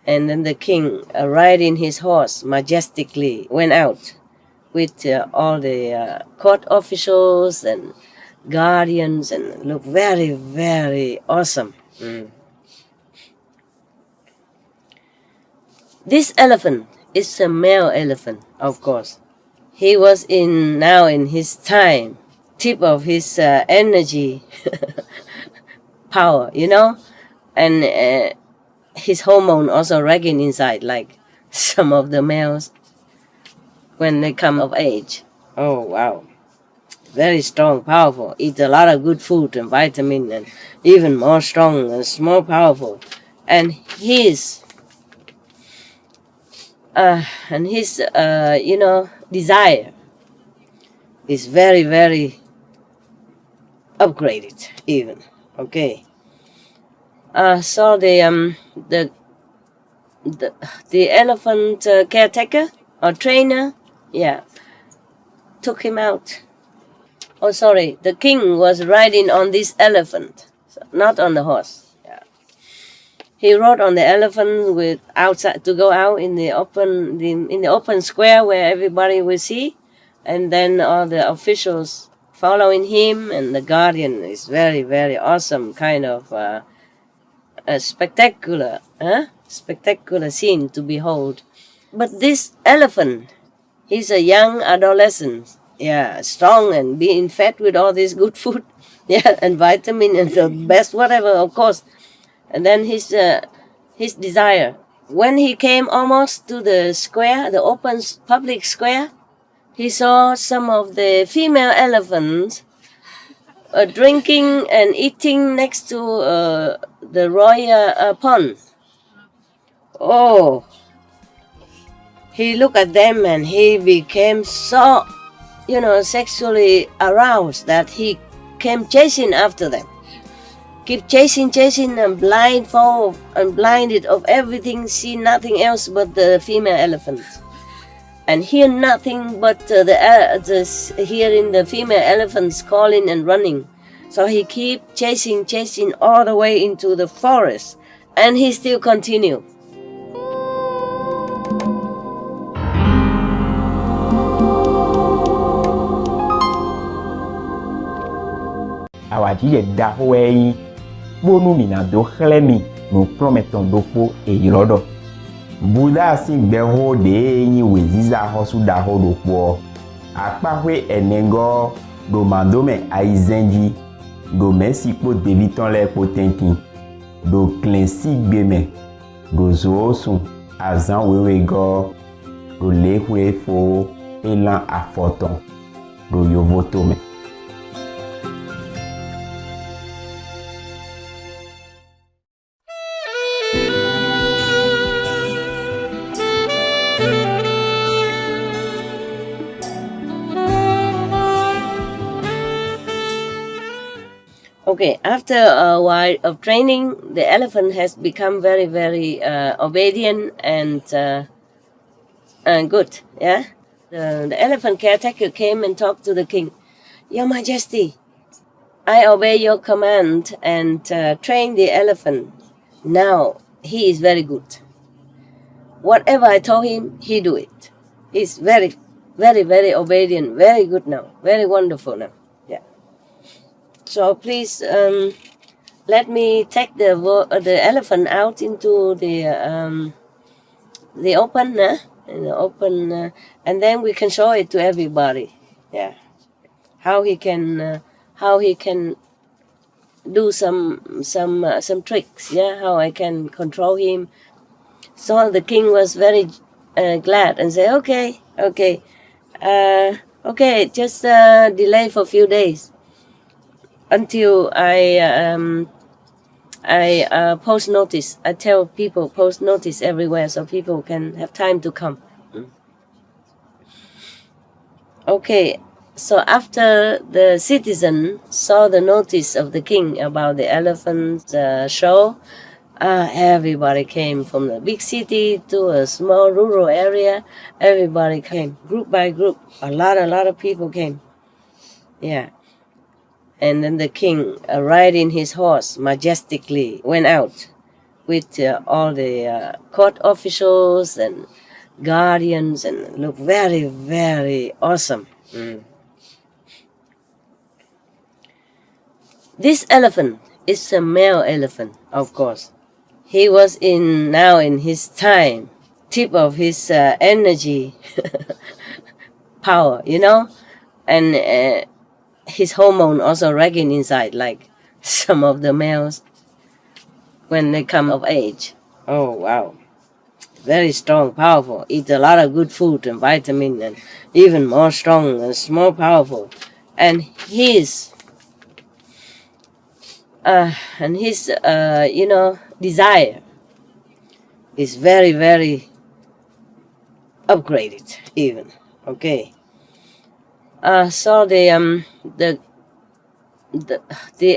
And then the king, riding his horse majestically, went out with all the court officials and guardians, and looked very, very awesome. This elephant is a male elephant, of course. He was now in his time, tip of his energy, power, and his hormone also raging inside, like some of the males when they come of age. Oh, wow. Very strong, powerful. Eat a lot of good food and vitamin, and even more strong and more powerful. And his desire is very, very upgraded even. Okay. So the elephant caretaker or trainer, took him out. Oh, sorry, the king was riding on this elephant, not on the horse. He rode on the elephant with outside to go out in the open square where everybody will see, and then all the officials following him, and the guardian is very, very awesome, kind of a spectacular scene to behold. But this elephant, he's a young adolescent, strong and being fed with all this good food, and vitamin and the best whatever, of course. And then his desire. When he came almost to the square, the open public square, he saw some of the female elephants drinking and eating next to the royal pond. Oh, he looked at them and he became so, sexually aroused that he came chasing after them. Keep chasing and blindfold and blinded of everything, see nothing else but the female elephant, and hear nothing but hearing the female elephants calling and running. So he keep chasing all the way into the forest, and he still continue. Awadzi da hoe bonu mina do xlemi no prometon do po eyirodo buda si gbe ho de yin weziza ho su da ho do po apahwe enengo do mandome aizenji do mesi po deviton le potentin do klensi gbeme do zoosun azan wewego do lehwe fo elan afoton do yovotome. Okay, after a while of training, the elephant has become very, very obedient and good. Yeah, the elephant caretaker came and talked to the king. Your Majesty, I obey your command and train the elephant. Now he is very good. Whatever I told him, he do it. He's very, very, very obedient. Very good now. Very wonderful now. So please let me take the elephant out into the open, and then we can show it to everybody. Yeah, how he can do some tricks. Yeah, how I can control him. So the king was very glad and said, okay, just delay for a few days. Until I post notice. I tell people post notice everywhere so people can have time to come. Okay, so after the citizen saw the notice of the king about the elephant show, Everybody came from the big city to a small rural area. Everybody came, group by group. A lot of people came. Yeah. And then the king, riding his horse majestically, went out with all the court officials and guardians, and looked very, very awesome. This elephant is a male elephant, of course. He was now in his time, tip of his energy, power, and his hormone also raging inside, like some of the males when they come of age. Oh, wow. Very strong, powerful. Eat a lot of good food and vitamin, and even more strong and more powerful. And his desire is very, very upgraded even. Okay. So the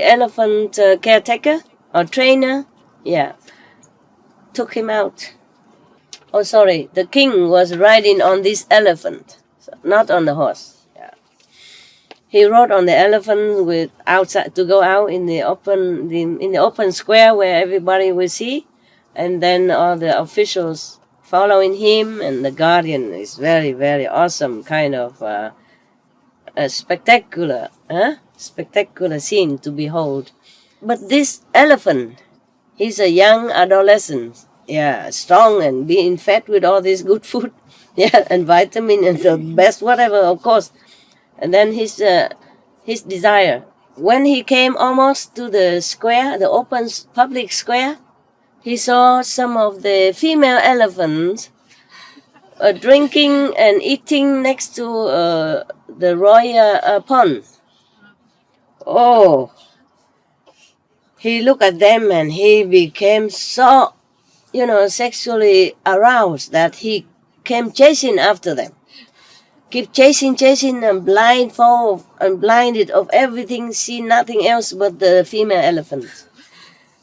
elephant caretaker or trainer, took him out. Oh, sorry, the king was riding on this elephant, not on the horse. He rode on the elephant with outside to go out in the open square where everybody will see, and then all the officials following him, and the guardian is very, very awesome, kind of a spectacular scene to behold. But this elephant, he's a young adolescent, strong and being fed with all this good food, and vitamin and the best whatever, of course. And then his desire. When he came almost to the square, the open public square, he saw some of the female elephants drinking and eating next to the royal pond. Oh, he looked at them and he became so, sexually aroused that he came chasing after them. Keep chasing and blinded of everything, see nothing else but the female elephants,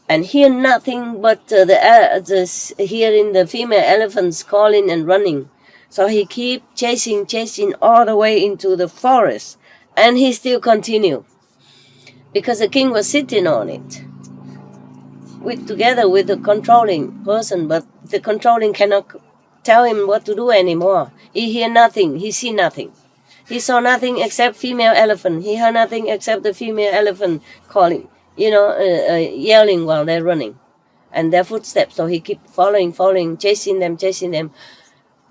and hear nothing but hearing the female elephants calling and running. So he keep chasing all the way into the forest, and he still continue because the king was sitting on it together with the controlling person, but the controlling cannot tell him what to do anymore. He hear nothing, he see nothing. He saw nothing except female elephant. He heard nothing except the female elephant calling, yelling while they're running, and their footsteps. So he keep following, chasing them.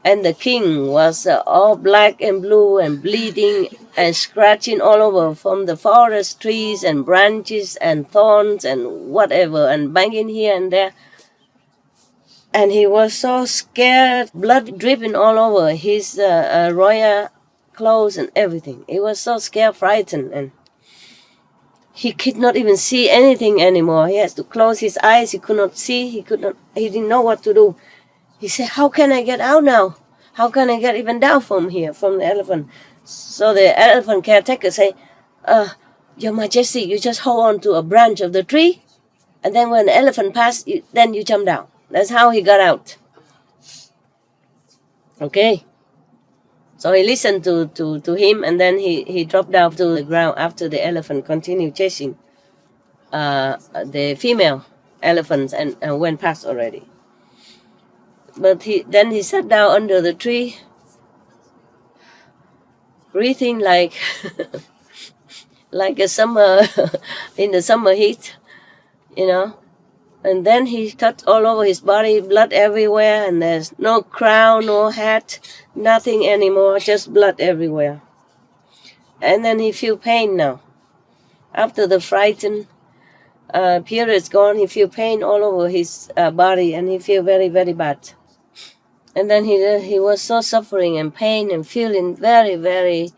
And the king was all black and blue and bleeding and scratching all over from the forest trees and branches and thorns and whatever, and banging here and there. And he was so scared, blood dripping all over his royal clothes and everything. He was so scared, frightened, and he could not even see anything anymore. He has to close his eyes. He could not see. He didn't know what to do. He said, "How can I get out now? How can I get even down from here, from the elephant?" So the elephant caretaker say, "Your Majesty, you just hold on to a branch of the tree, and then when the elephant passes, then you jump down." That's how he got out. Okay. So he listened to him, and then he dropped down to the ground after the elephant continued chasing the female elephants and went past already. But he sat down under the tree, breathing like like a summer in the summer heat, And then he touched all over his body, blood everywhere, and there's no crown, no hat, nothing anymore, just blood everywhere. And then he feel pain now. After the frightened period is gone, he feel pain all over his body, and he feel very, very bad. And then he was so suffering and pain and feeling very, very,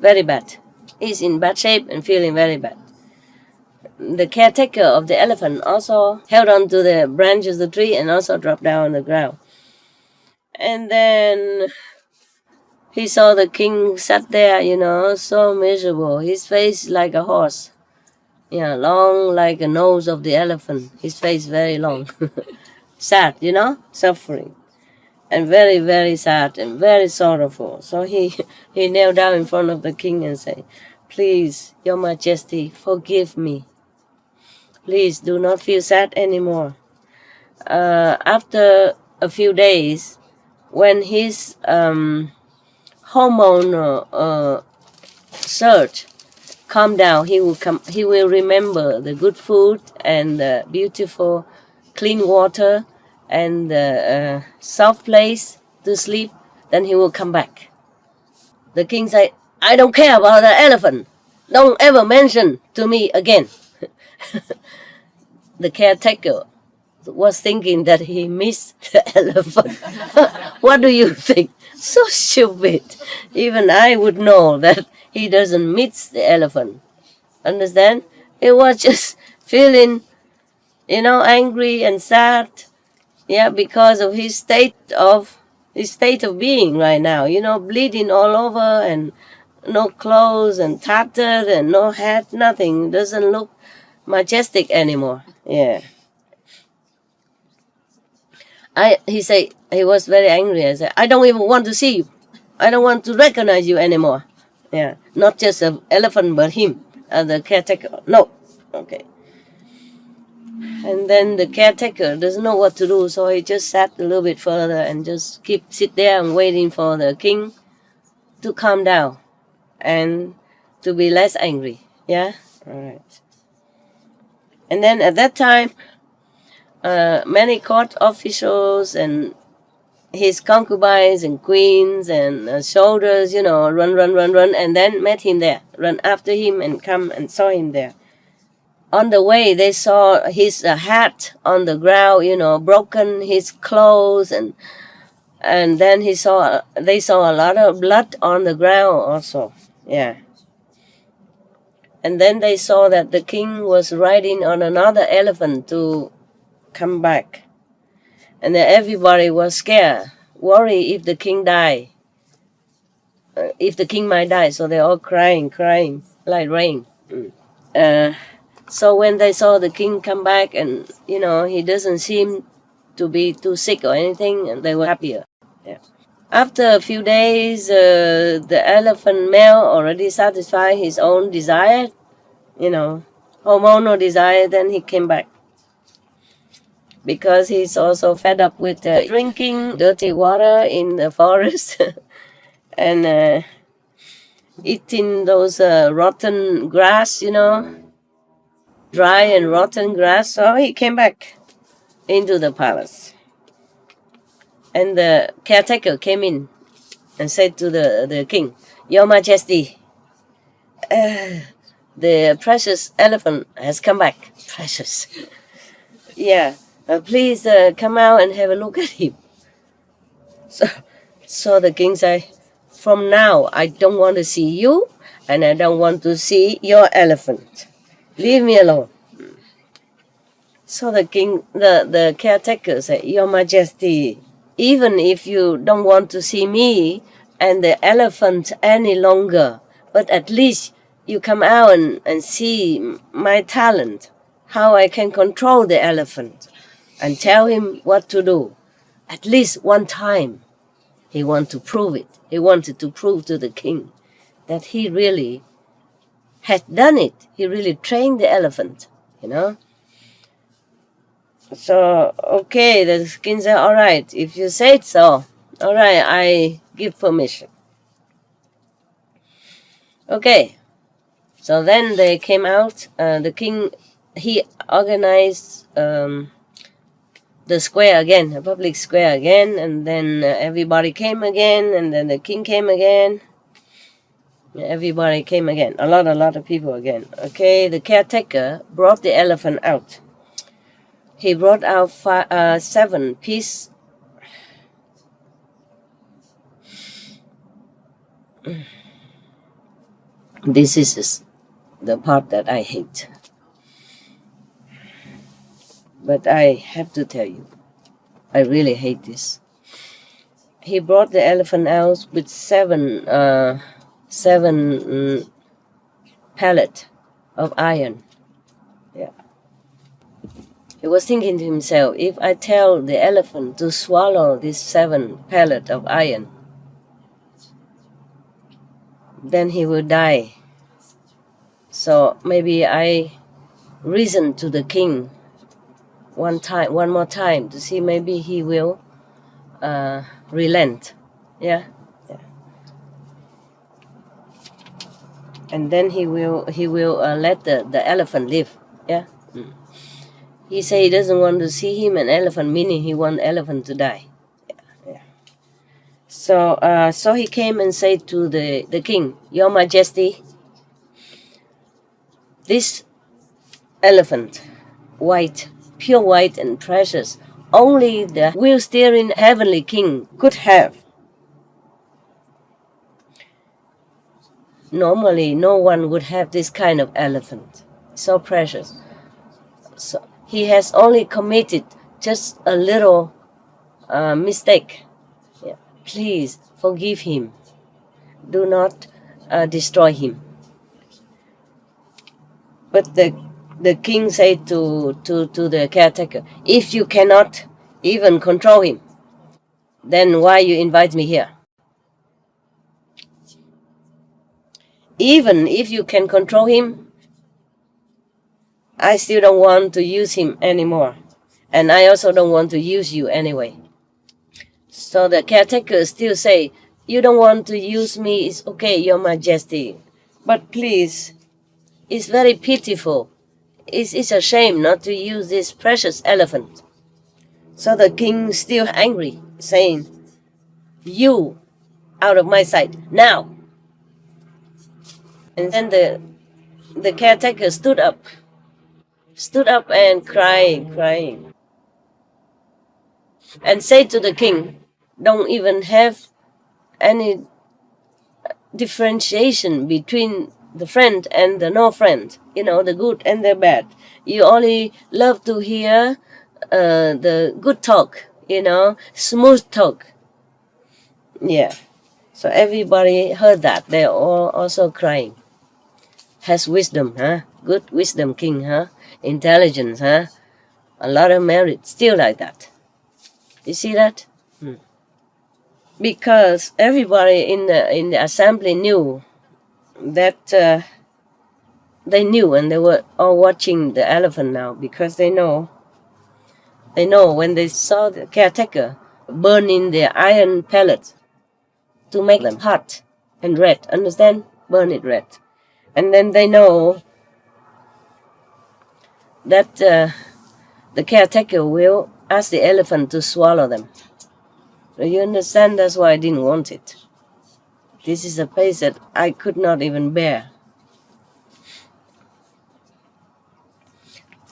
very bad. He's in bad shape and feeling very bad. The caretaker of the elephant also held on to the branches of the tree and also dropped down on the ground. And then he saw the king sat there, so miserable. His face like a horse. Yeah, long like a nose of the elephant. His face very long. Sad, suffering. And very, very sad and very sorrowful. So he knelt down in front of the king and said, "Please, Your Majesty, forgive me. Please do not feel sad anymore." After a few days, when his hormone surge calm down, he will remember the good food and the beautiful clean water and the soft place to sleep. Then he will come back. The king said, "I don't care about the elephant. Don't ever mention to me again." The caretaker was thinking that he missed the elephant. What do you think? So stupid. Even I would know that he doesn't miss the elephant. Understand? He was just feeling, angry and sad. Yeah, because of his state of being right now. Bleeding all over and no clothes and tattered and no hat, nothing. Doesn't look majestic anymore. Yeah. He said, he was very angry. I said, "I don't even want to see you. I don't want to recognize you anymore." Yeah, not just an elephant, but him, the caretaker. No, okay. And then the caretaker doesn't know what to do, so he just sat a little bit further and just sit there and waiting for the king to calm down and to be less angry. Yeah, all right. And then at that time, many court officials and his concubines and queens and soldiers, run, and then met him there, run after him and come and saw him there. On the way, they saw his hat on the ground, broken, his clothes, and then they saw a lot of blood on the ground also. Yeah. And then they saw that the king was riding on another elephant to come back. And then everybody was scared, worried if the king died, if the king might die. So they're all crying like rain. So when they saw the king come back and, he doesn't seem to be too sick or anything, and they were happier. Yeah. After a few days, the elephant male already satisfied his own desire, hormonal desire, then he came back. Because he's also fed up with drinking dirty water in the forest and eating those rotten grass, dry and rotten grass. So he came back into the palace. And the caretaker came in and said to the king, "Your Majesty, the precious elephant has come back." Precious. Yeah. Please come out and have a look at him. So the king said, "From now, I don't want to see you, and I don't want to see your elephant. Leave me alone." So the king, the caretaker said, "Your Majesty, even if you don't want to see me and the elephant any longer, but at least you come out and see my talent, how I can control the elephant. And tell him what to do. At least one time, he wanted to prove it. He wanted to prove to the king that he really had done it. He really trained the elephant, So, okay, the king said, "All right, if you say it so, all right, I give permission." Okay, so then they came out. The king, he organized the square again, a public square again, and then everybody came again, and then the king came again. Everybody came again, a lot of people again. Okay, the caretaker brought the elephant out. He brought out 7 pieces. This is the part that I hate. But I have to tell you, I really hate this. He brought the elephant out with 7 pallets of iron. Yeah. He was thinking to himself, if I tell the elephant to swallow these 7 pellets of iron, then he will die. So maybe I reason to the king one more time to see maybe he will relent. Yeah. And then he will let the elephant live. Yeah. He say he doesn't want to see him an elephant, meaning he want elephant to die. Yeah. So he came and said to the king, Your Majesty, this elephant, white, pure white and precious, only the wheel-steering heavenly king could have. Normally, no one would have this kind of elephant. So precious. So he has only committed just a little mistake. Yeah. Please forgive him. Do not destroy him. But the king said to the caretaker, if you cannot even control him, then why you invite me here? Even if you can control him, I still don't want to use him anymore. And I also don't want to use you anyway. So the caretaker still say, you don't want to use me, it's okay, Your Majesty. But please, it's very pitiful. It's a shame not to use this precious elephant. So the king still angry, saying, you out of my sight, now. And then the caretaker stood up and crying, and said to the king, don't even have any differentiation between the friend and the no friend, the good and the bad. You only love to hear the good talk, smooth talk. Yeah. So everybody heard that. They're all also crying. Has wisdom, huh? Good wisdom king, huh? Intelligence, huh? A lot of merit, still like that. You see that? Because everybody in the assembly knew that they knew, and they were all watching the elephant now, because they know when they saw the caretaker burning the iron pellets to make them hot and red, understand? Burn it red. And then they know that the caretaker will ask the elephant to swallow them. So you understand? That's why I didn't want it. This is a place that I could not even bear.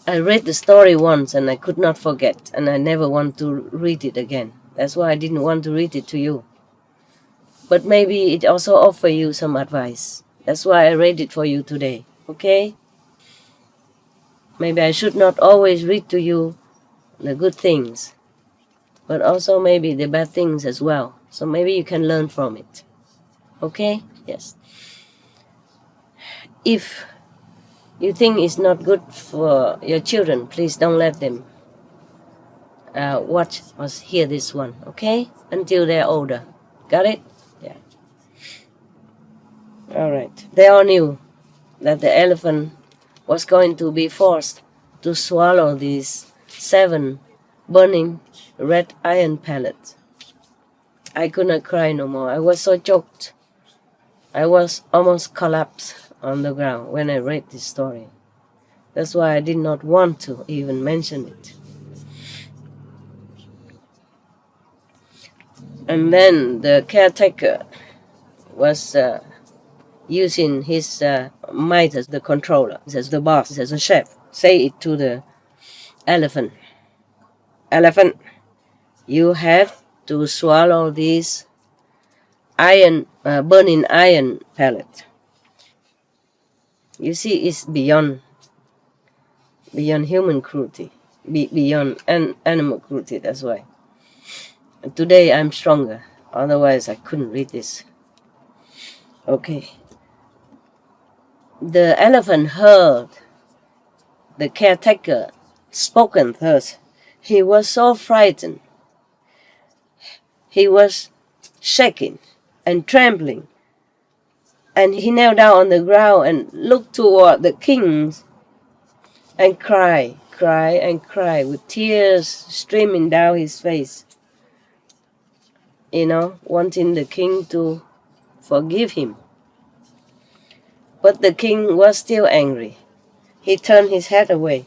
I read the story once and I could not forget, and I never want to read it again. That's why I didn't want to read it to you. But maybe it also offers you some advice. That's why I read it for you today, okay? Maybe I should not always read to you the good things, but also maybe the bad things as well. So maybe you can learn from it, okay? Yes. If you think it's not good for your children, please don't let them watch or hear this one, okay? Until they're older. Got it? Yeah. All right. They all knew that the elephant was going to be forced to swallow these 7 burning red iron pellets. I could not cry no more. I was so choked. I was almost collapsed on the ground when I read this story. That's why I did not want to even mention it. And then the caretaker was using his might as the controller, as the boss, as a chef. Say it to the elephant. Elephant, you have to swallow these burning iron pellet. You see, it's beyond human cruelty, beyond animal cruelty, that's why. And today I'm stronger, otherwise I couldn't read this. Okay. The elephant heard the caretaker spoken thus, he was so frightened. He was shaking and trembling. And he knelt down on the ground and looked toward the king and cried with tears streaming down his face, wanting the king to forgive him. But the king was still angry. He turned his head away.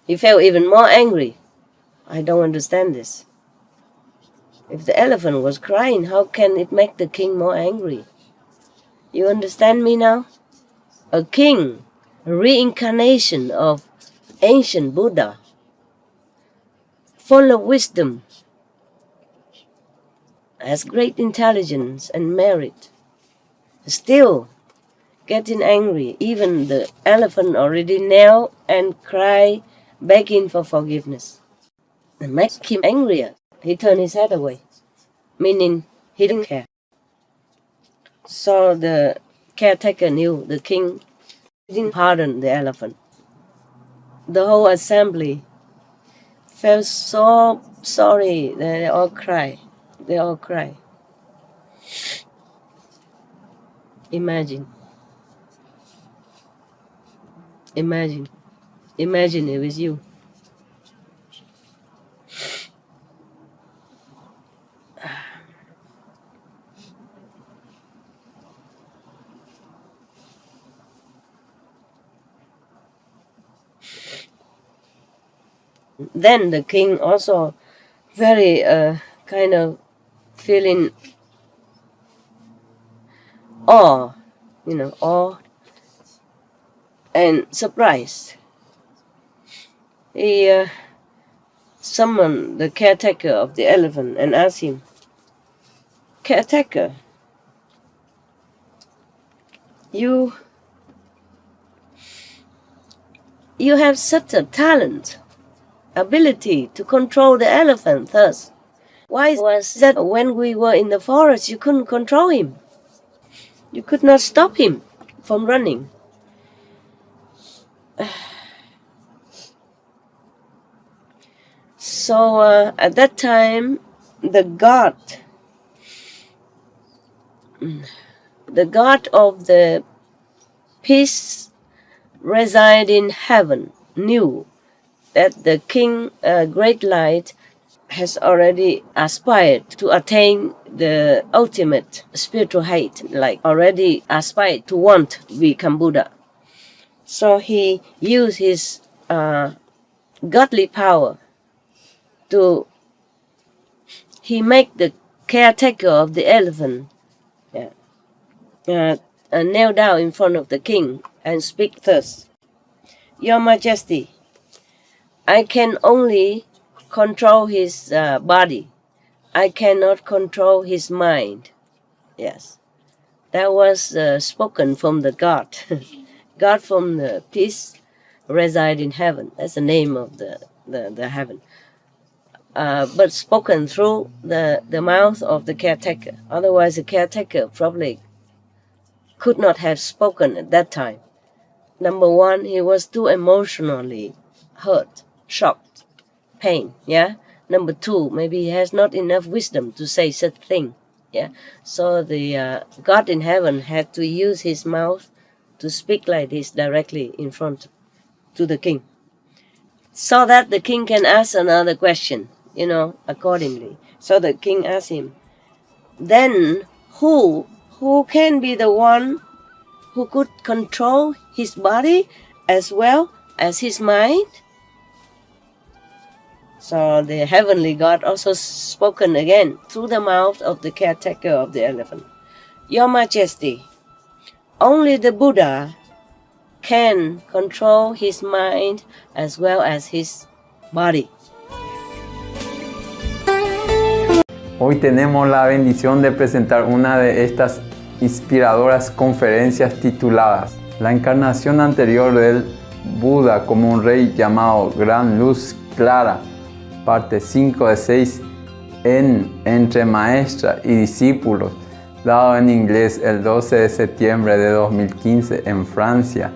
He felt even more angry. I don't understand this. If the elephant was crying, how can it make the king more angry? You understand me now? A king, a reincarnation of ancient Buddha, full of wisdom, has great intelligence and merit, still getting angry. Even the elephant already knelt and cried, begging for forgiveness. It makes him angrier. He turned his head away, meaning he didn't care. So the caretaker knew the king didn't pardon the elephant. The whole assembly felt so sorry that they all cried. Imagine it was you. Then the king also very kind of feeling awe and surprised. He summoned the caretaker of the elephant and asked him, "Caretaker, you have such a talent, ability to control the elephant thus. Why was that when we were in the forest you couldn't control him? You could not stop him from running?" So at that time, the god of the peace reside in heaven knew that the king, great light, has already aspired to attain the ultimate spiritual height, like already aspired to want to become Buddha. So he used his godly power he make the caretaker of the elephant kneel down in front of the king and speak thus: "Your Majesty, I can only control his body. I cannot control his mind." Yes, that was spoken from the God. God from the peace reside in heaven. That's the name of the heaven. But spoken through the mouth of the caretaker. Otherwise, the caretaker probably could not have spoken at that time. Number one, he was too emotionally hurt, shocked, pain. Yeah. Number two, maybe he has not enough wisdom to say such thing. Yeah. So the God in heaven had to use his mouth to speak like this directly in front to the king, so that the king can ask another question, accordingly. So the king asked him, "Then who can be the one who could control his body as well as his mind?" So the heavenly God also spoken again through the mouth of the caretaker of the elephant: "Your Majesty, only the Buddha can control his mind as well as his body." Hoy tenemos la bendición de presentar una de estas inspiradoras conferencias tituladas La encarnación anterior del Buda como un rey llamado Gran Luz Clara, parte 5 de 6 entre maestra y discípulos, dado en inglés el 12 de septiembre de 2015 en Francia.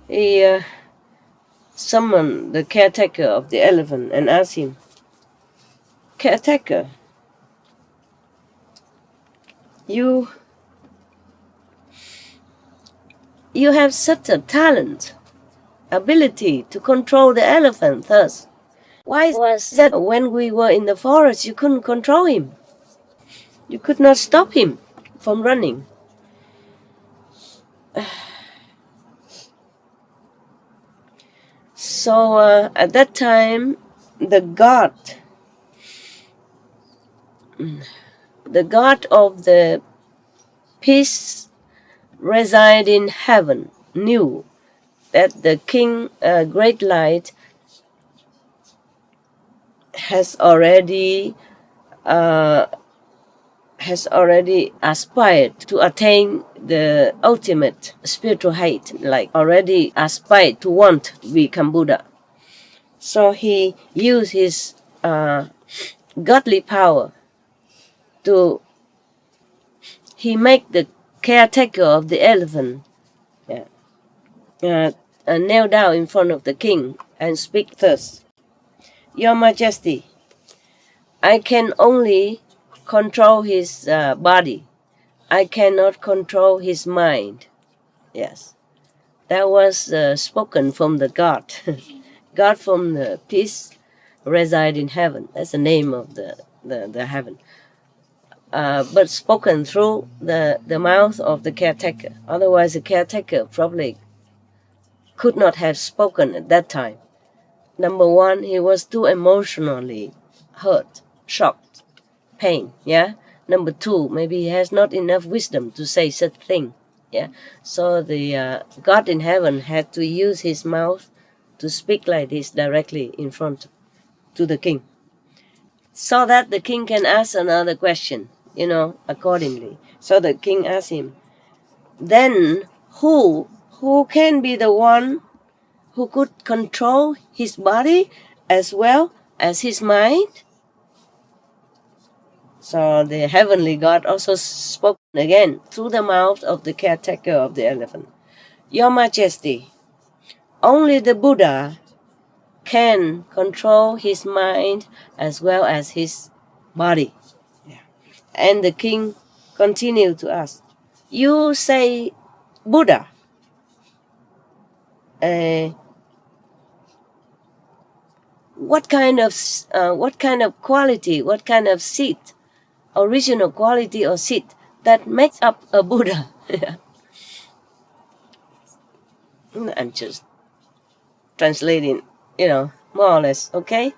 He summoned the caretaker of the elephant and asked him, "Caretaker, you have such a talent, ability to control the elephant thus. Why was that when we were in the forest you couldn't control him? You could not stop him from running?" So at that time, the god of the peace reside in heaven knew that the king, great light, has already aspired to attain the ultimate spiritual height, like already aspired to want to become Buddha. So he used his godly power he make the caretaker of the elephant kneel down in front of the king and speak thus: "Your Majesty, I can only control his body. I cannot control his mind." Yes, that was spoken from the God. God from the peace reside in heaven. That's the name of the heaven. But spoken through the mouth of the caretaker. Otherwise, the caretaker probably could not have spoken at that time. Number one, he was too emotionally hurt, shocked, pain. Yeah. Number two, maybe he has not enough wisdom to say such thing. Yeah. So the God in heaven had to use his mouth to speak like this directly in front to the king, so that the king can ask another question, accordingly. So the king asked him, "Then who can be the one who could control his body as well as his mind?" So the heavenly God also spoke again through the mouth of the caretaker of the elephant: "Your Majesty, only the Buddha can control his mind as well as his body." Yeah. And the king continued to ask, "You say Buddha. What kind of quality, what kind of seed, original quality or seed that makes up a Buddha?" I'm just translating, more or less, okay?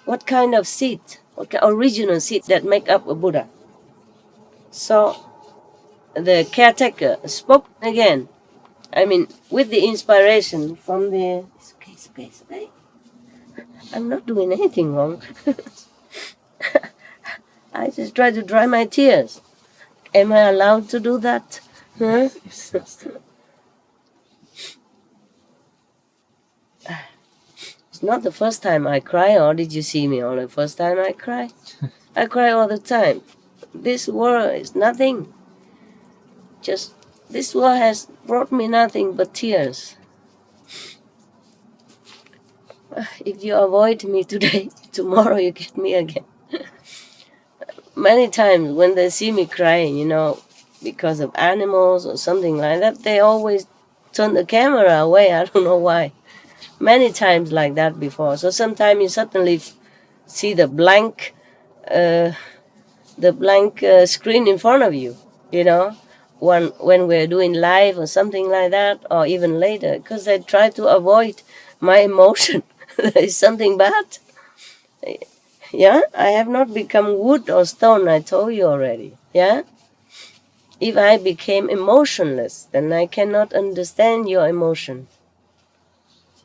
What kind of seed, original seed that make up a Buddha? So the caretaker spoke again. With the inspiration from the... It's okay. I'm not doing anything wrong. I just try to dry my tears. Am I allowed to do that? Huh? It's not the first time I cry, or did you see me on the first time I cry? I cry all the time. This world is nothing. Just this world has brought me nothing but tears. If you avoid me today, tomorrow you get me again. Many times when they see me crying, because of animals or something like that, they always turn the camera away. I don't know why. Many times like that before. So sometimes you suddenly see the blank screen in front of you, when we're doing live or something like that, or even later, because I try to avoid my emotion. There is something bad. Yeah, I have not become wood or stone, I told you already. Yeah? If I became emotionless, then I cannot understand your emotion.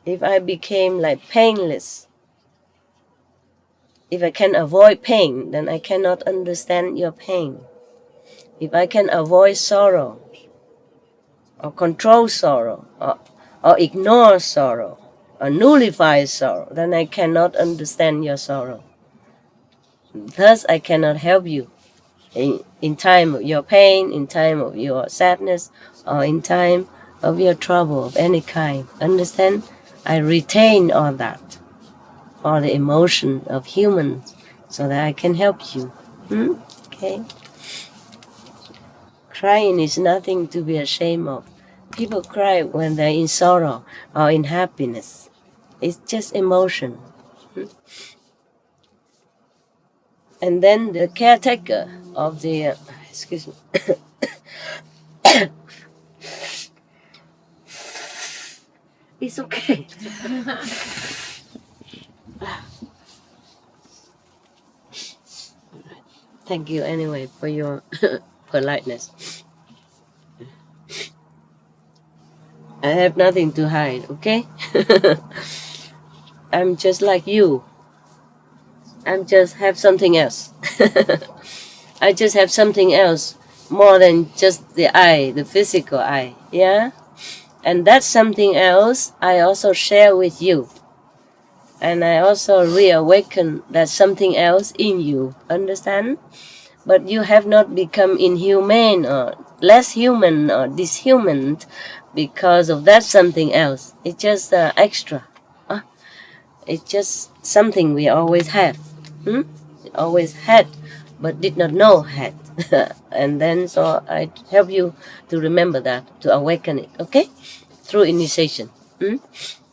If I became like painless, if I can avoid pain, then I cannot understand your pain. If I can avoid sorrow, or control sorrow, or ignore sorrow, or nullify sorrow, then I cannot understand your sorrow. Thus I cannot help you. in time of your pain, in time of your sadness, or in time of your trouble of any kind. Understand? I retain all that, all the emotion of humans, so that I can help you. Okay? Crying is nothing to be ashamed of. People cry when they're in sorrow or in happiness. It's just emotion. And then the caretaker of the, excuse me, it's okay. Thank you anyway for your politeness. I have nothing to hide, okay? I'm just like you. I just have something else. I just have something else more than just the eye, the physical eye, yeah? And that something else I also share with you. And I also reawaken that something else in you, understand? But you have not become inhumane or less human or dishuman because of that something else. It's just extra. It's just something we always have. Always had, but did not know had. And then so I help you to remember that, to awaken it, okay? Through initiation.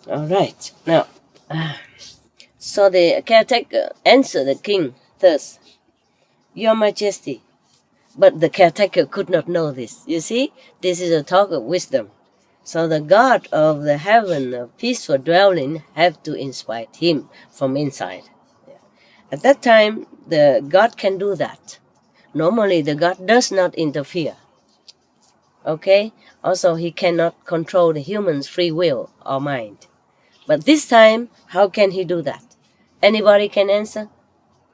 All right. Now, so the caretaker answered the king thus, Your Majesty. But the caretaker could not know this. You see, this is a talk of wisdom. So the God of the heaven of peaceful dwelling have to inspire him from inside. At that time, the God can do that. Normally, the God does not interfere. Okay? Also, he cannot control the human's free will or mind. But this time, how can he do that? Anybody can answer?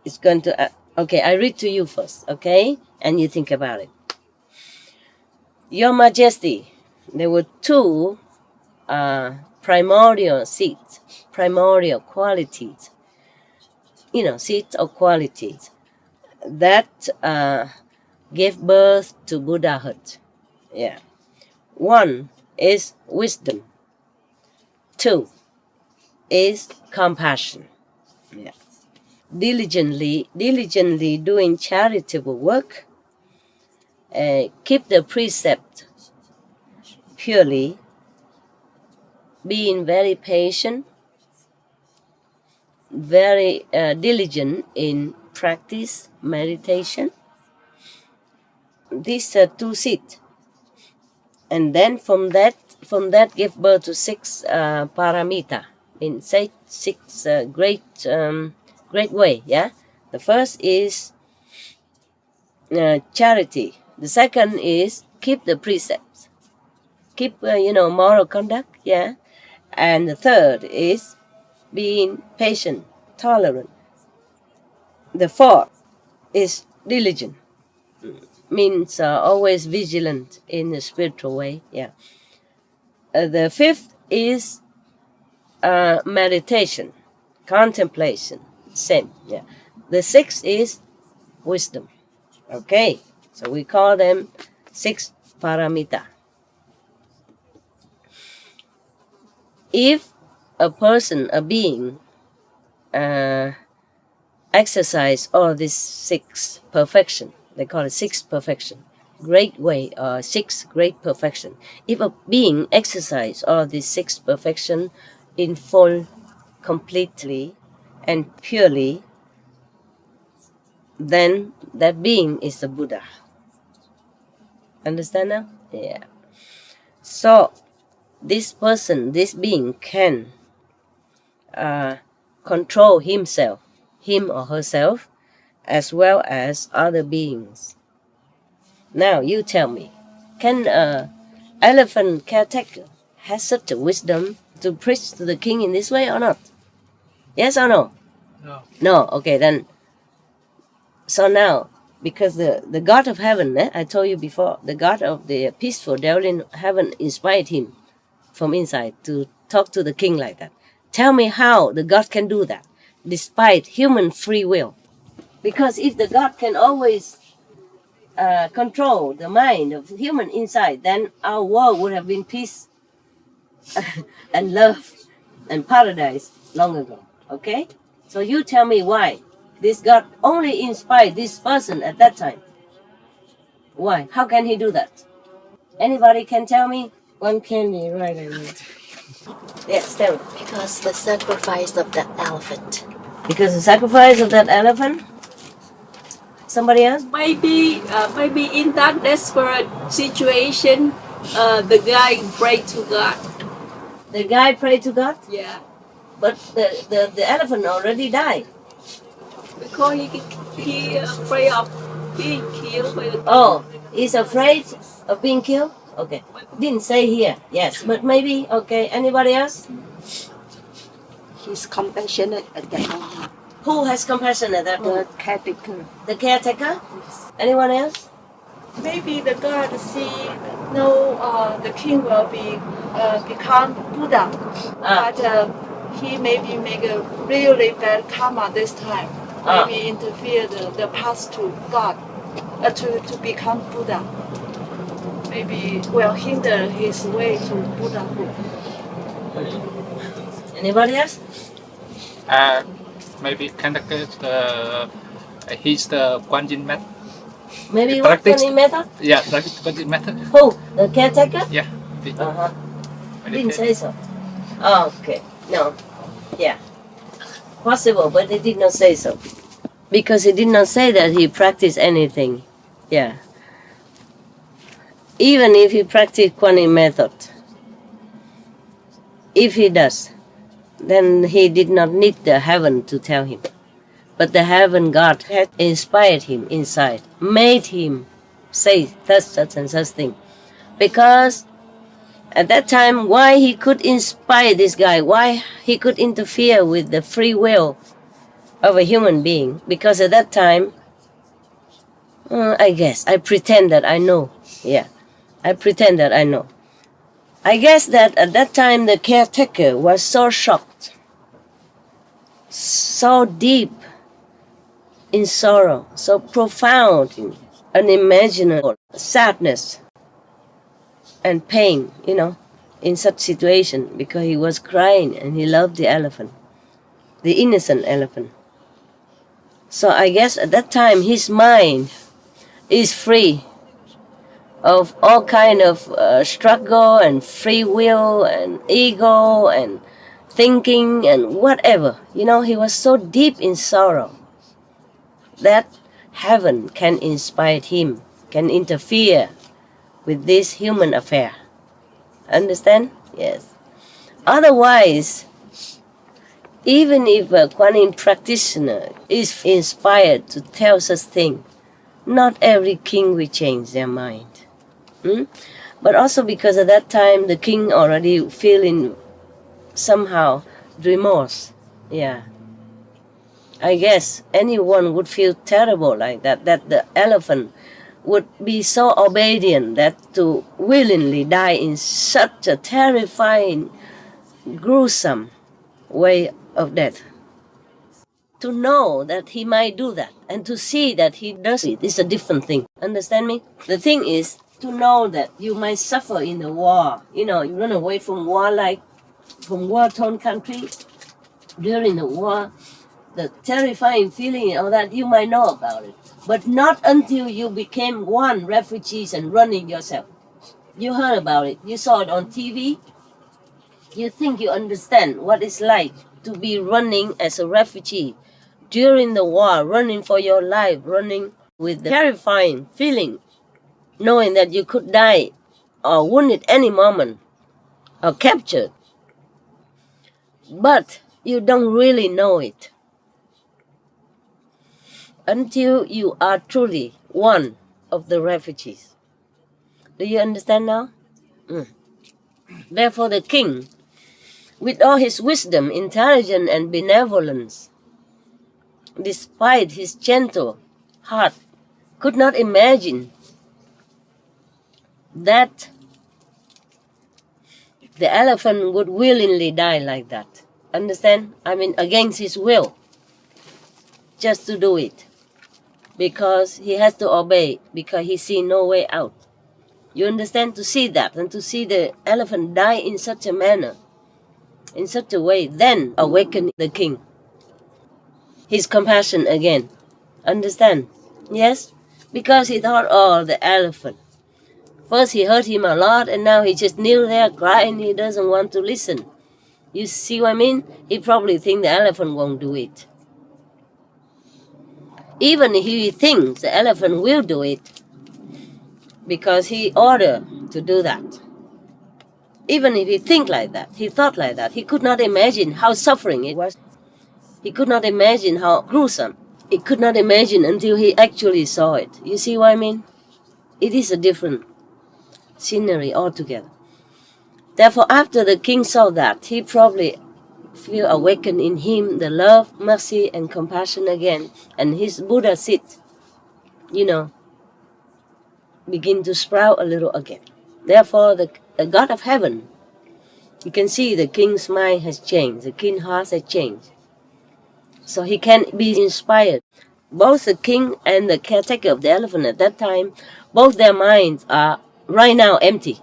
It's going to... okay, I read to you first, okay? And you think about it. Your Majesty, there were two primordial seeds, primordial qualities. Seeds or qualities that gave birth to Buddhahood. Yeah. One is wisdom. Two is compassion. Yeah. Diligently doing charitable work. Keep the precept purely. Being very patient. Very diligent in practice, meditation. These are two seeds. And then from that give birth to 6 paramita, in six great way, yeah? The first is charity. The second is keep the precepts. Keep, moral conduct, yeah? And the third is being patient, tolerant. The fourth is diligent, means always vigilant in a spiritual way. Yeah. The fifth is meditation, contemplation, Zen. Yeah. The sixth is wisdom. Okay, so we call them 6 paramita. If a person, a being, exercise all these 6 perfection. They call it 6 perfection. Great way, 6 great perfection. If a being exercise all these 6 perfection in full, completely, and purely, then that being is the Buddha. Understand now? Yeah. So, this person, this being can control himself, him or herself, as well as other beings. Now, you tell me, can elephant caretaker have such a wisdom to preach to the king in this way or not? Yes or no? No. No, okay, then. So now, because the God of heaven, I told you before, the God of the peaceful dwelling heaven inspired him from inside to talk to the king like that. Tell me how the God can do that, despite human free will. Because if the God can always control the mind of human inside, then our world would have been peace and love and paradise long ago. Okay? So you tell me why this God only inspired this person at that time. Why? How can he do that? Anybody can tell me? One candy, right? Yes, tell me. Because the sacrifice of that elephant. Because the sacrifice of that elephant? Somebody else? Maybe in that desperate situation, the guy prayed to God. The guy prayed to God? Yeah. But the elephant already died. Because he afraid of being killed by the Oh, he's afraid of being killed? Okay. Didn't say here. Yes, but maybe. Okay. Anybody else? He's compassionate at that moment. Who has compassion at that The moment? caretaker. The caretaker? Anyone else? Maybe the God see no the king will become Buddha, but he maybe make a really bad karma this time. Maybe interfere the path to God, to become Buddha. Maybe will hinder his way to Buddhahood. Anybody else? Maybe he's the Kuan Yin method. Maybe what Practice. funny method? Yeah, Kuan Yin method. Who? The caretaker? Yeah. Didn't say so. Oh, okay. No. Yeah. Possible, but they did not say so. Because he did not say that he practiced anything. Yeah. Even if he practiced Kuan Yin method, if he does, then he did not need the heaven to tell him. But the heaven God had inspired him inside, made him say such and such thing. Because at that time, why he could inspire this guy, why he could interfere with the free will of a human being, because at that time, I guess, I pretend that I know. Yeah, I pretend that I know. I guess that at that time the caretaker was so shocked, so deep in sorrow, so profound in unimaginable sadness and pain, in such situation, because he was crying and he loved the elephant, the innocent elephant. So I guess at that time his mind is free of all kind of struggle and free will and ego and thinking and whatever. He was so deep in sorrow that heaven can inspire him, can interfere with this human affair. Understand? Yes. Otherwise, even if a Kuan Yin practitioner is inspired to tell such thing, not every king will change their mind. But also because at that time the king already feeling somehow remorse. Yeah. I guess anyone would feel terrible like that the elephant would be so obedient that to willingly die in such a terrifying, gruesome way of death. To know that he might do that and to see that he does it is a different thing. Understand me? The thing is to know that you might suffer in the war. You run away from war, like from war-torn country. During the war, the terrifying feeling of that, you might know about it. But not until you became one refugees and running yourself. You heard about it. You saw it on TV. You think you understand what it's like to be running as a refugee during the war, running for your life, running with the terrifying feeling, knowing that you could die or wounded any moment or captured. But you don't really know it until you are truly one of the refugees. Do you understand now? Therefore the king, with all his wisdom, intelligence and benevolence, despite his gentle heart, could not imagine that the elephant would willingly die like that. Understand? I mean, against his will, just to do it. because he has to obey, because he see no way out. You understand? To see that and to see the elephant die in such a manner, in such a way, then awaken the king. His compassion again. Understand? Yes? Because he thought, oh, the elephant. First he hurt him a lot and now he just kneel there crying, he doesn't want to listen. You see what I mean? He probably think the elephant won't do it. Even if he thinks the elephant will do it, because he ordered to do that. Even if he think like that, he thought like that, he could not imagine how suffering it was. He could not imagine how gruesome. He could not imagine until he actually saw it. You see what I mean? It is a different scenery altogether. Therefore, after the king saw that, he probably feel awakened in him the love, mercy, and compassion again. And his Buddha seed, begin to sprout a little again. Therefore, the God of heaven, you can see the king's mind has changed, the king's heart has changed. So he can be inspired. Both the king and the caretaker of the elephant at that time, both their minds are right now empty.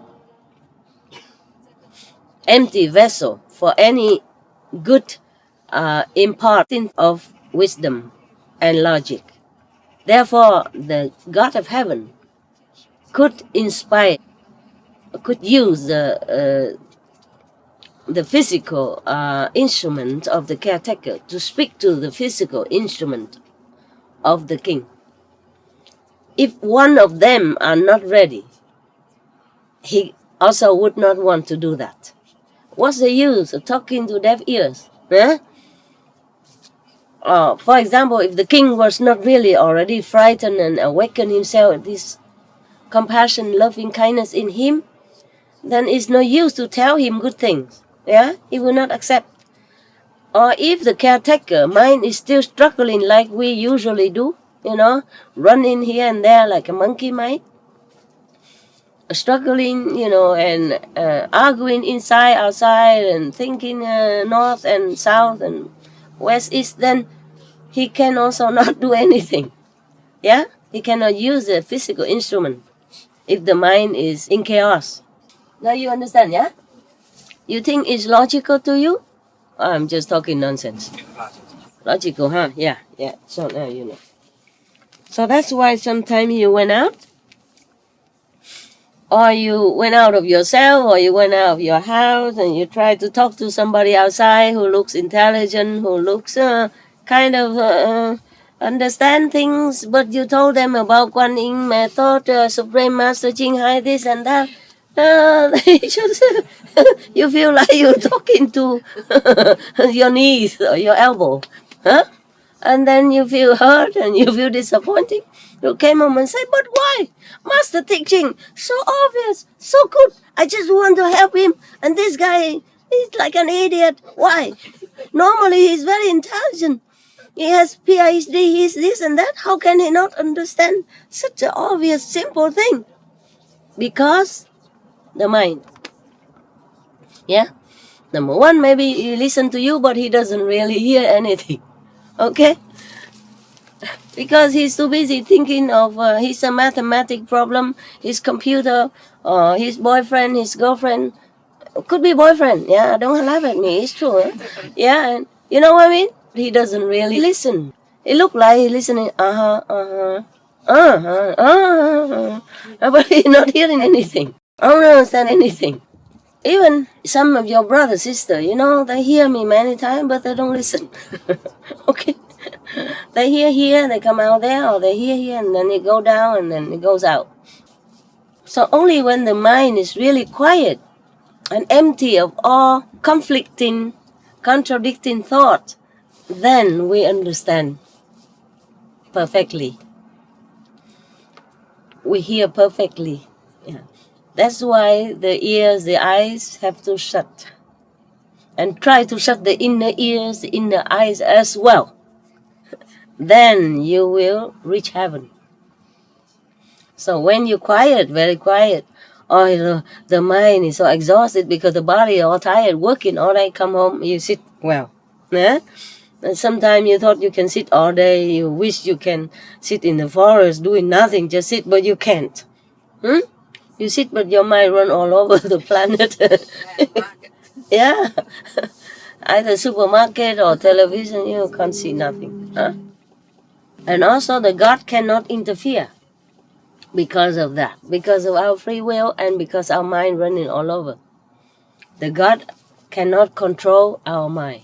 Empty vessel for any good imparting of wisdom and logic. Therefore, the God of heaven could inspire, could use the physical instrument of the caretaker to speak to the physical instrument of the king. If one of them are not ready, he also would not want to do that. What's the use of talking to deaf ears? Eh? For example, if the king was not really already frightened and awakened himself, this compassion, loving kindness in him, then it's no use to tell him good things. Yeah, he will not accept. Or if the caretaker mind is still struggling like we usually do, running here and there like a monkey might, struggling, and arguing inside, outside, and thinking north and south and west, east, then he can also not do anything. Yeah, he cannot use a physical instrument if the mind is in chaos. Now you understand, yeah? You think it's logical to you? I'm just talking nonsense. Logical, huh? Yeah. So now you know. So that's why sometimes you went out, or you went out of yourself, or you went out of your house and you try to talk to somebody outside who looks intelligent, who looks kind of understand things, but you told them about Kuan Yin method, Supreme Master Ching Hai, this and that. They just, you feel like you're talking to your knees or your elbow, huh? And then you feel hurt and you feel disappointed. You came home and say, but why? Master teaching, so obvious, so good. I just want to help him. And this guy, he's like an idiot. Why? Normally he's very intelligent. He has PhD, he's this and that. How can he not understand such an obvious, simple thing? Because the mind. Yeah? Number one, maybe he listens to you, but he doesn't really hear anything. Okay? Because he's too busy thinking of his mathematic problem, his computer, his boyfriend, his girlfriend. Could be boyfriend. Yeah, don't laugh at me. It's true. Huh? Yeah, and you know what I mean? He doesn't really listen. It looks like he's listening. But he's not hearing anything. I don't understand anything. Even some of your brother, sister, they hear me many times, but they don't listen. Okay? They hear here, they come out there, or they hear here, and then they go down, and then it goes out. So only when the mind is really quiet and empty of all conflicting, contradicting thought, then we understand perfectly. We hear perfectly. Yeah. That's why the ears, the eyes have to shut. And try to shut the inner ears, the inner eyes as well. Then you will reach heaven. So when you're quiet, very quiet, or the mind is so exhausted because the body is all tired, working all night, come home, you sit well. Yeah? And sometimes you thought you can sit all day, you wish you can sit in the forest doing nothing, just sit, but you can't. You sit, but your mind run all over the planet. Yeah. Either supermarket or television, you can't see nothing. Huh? And also the God cannot interfere because of that, because of our free will and because our mind running all over. The God cannot control our mind.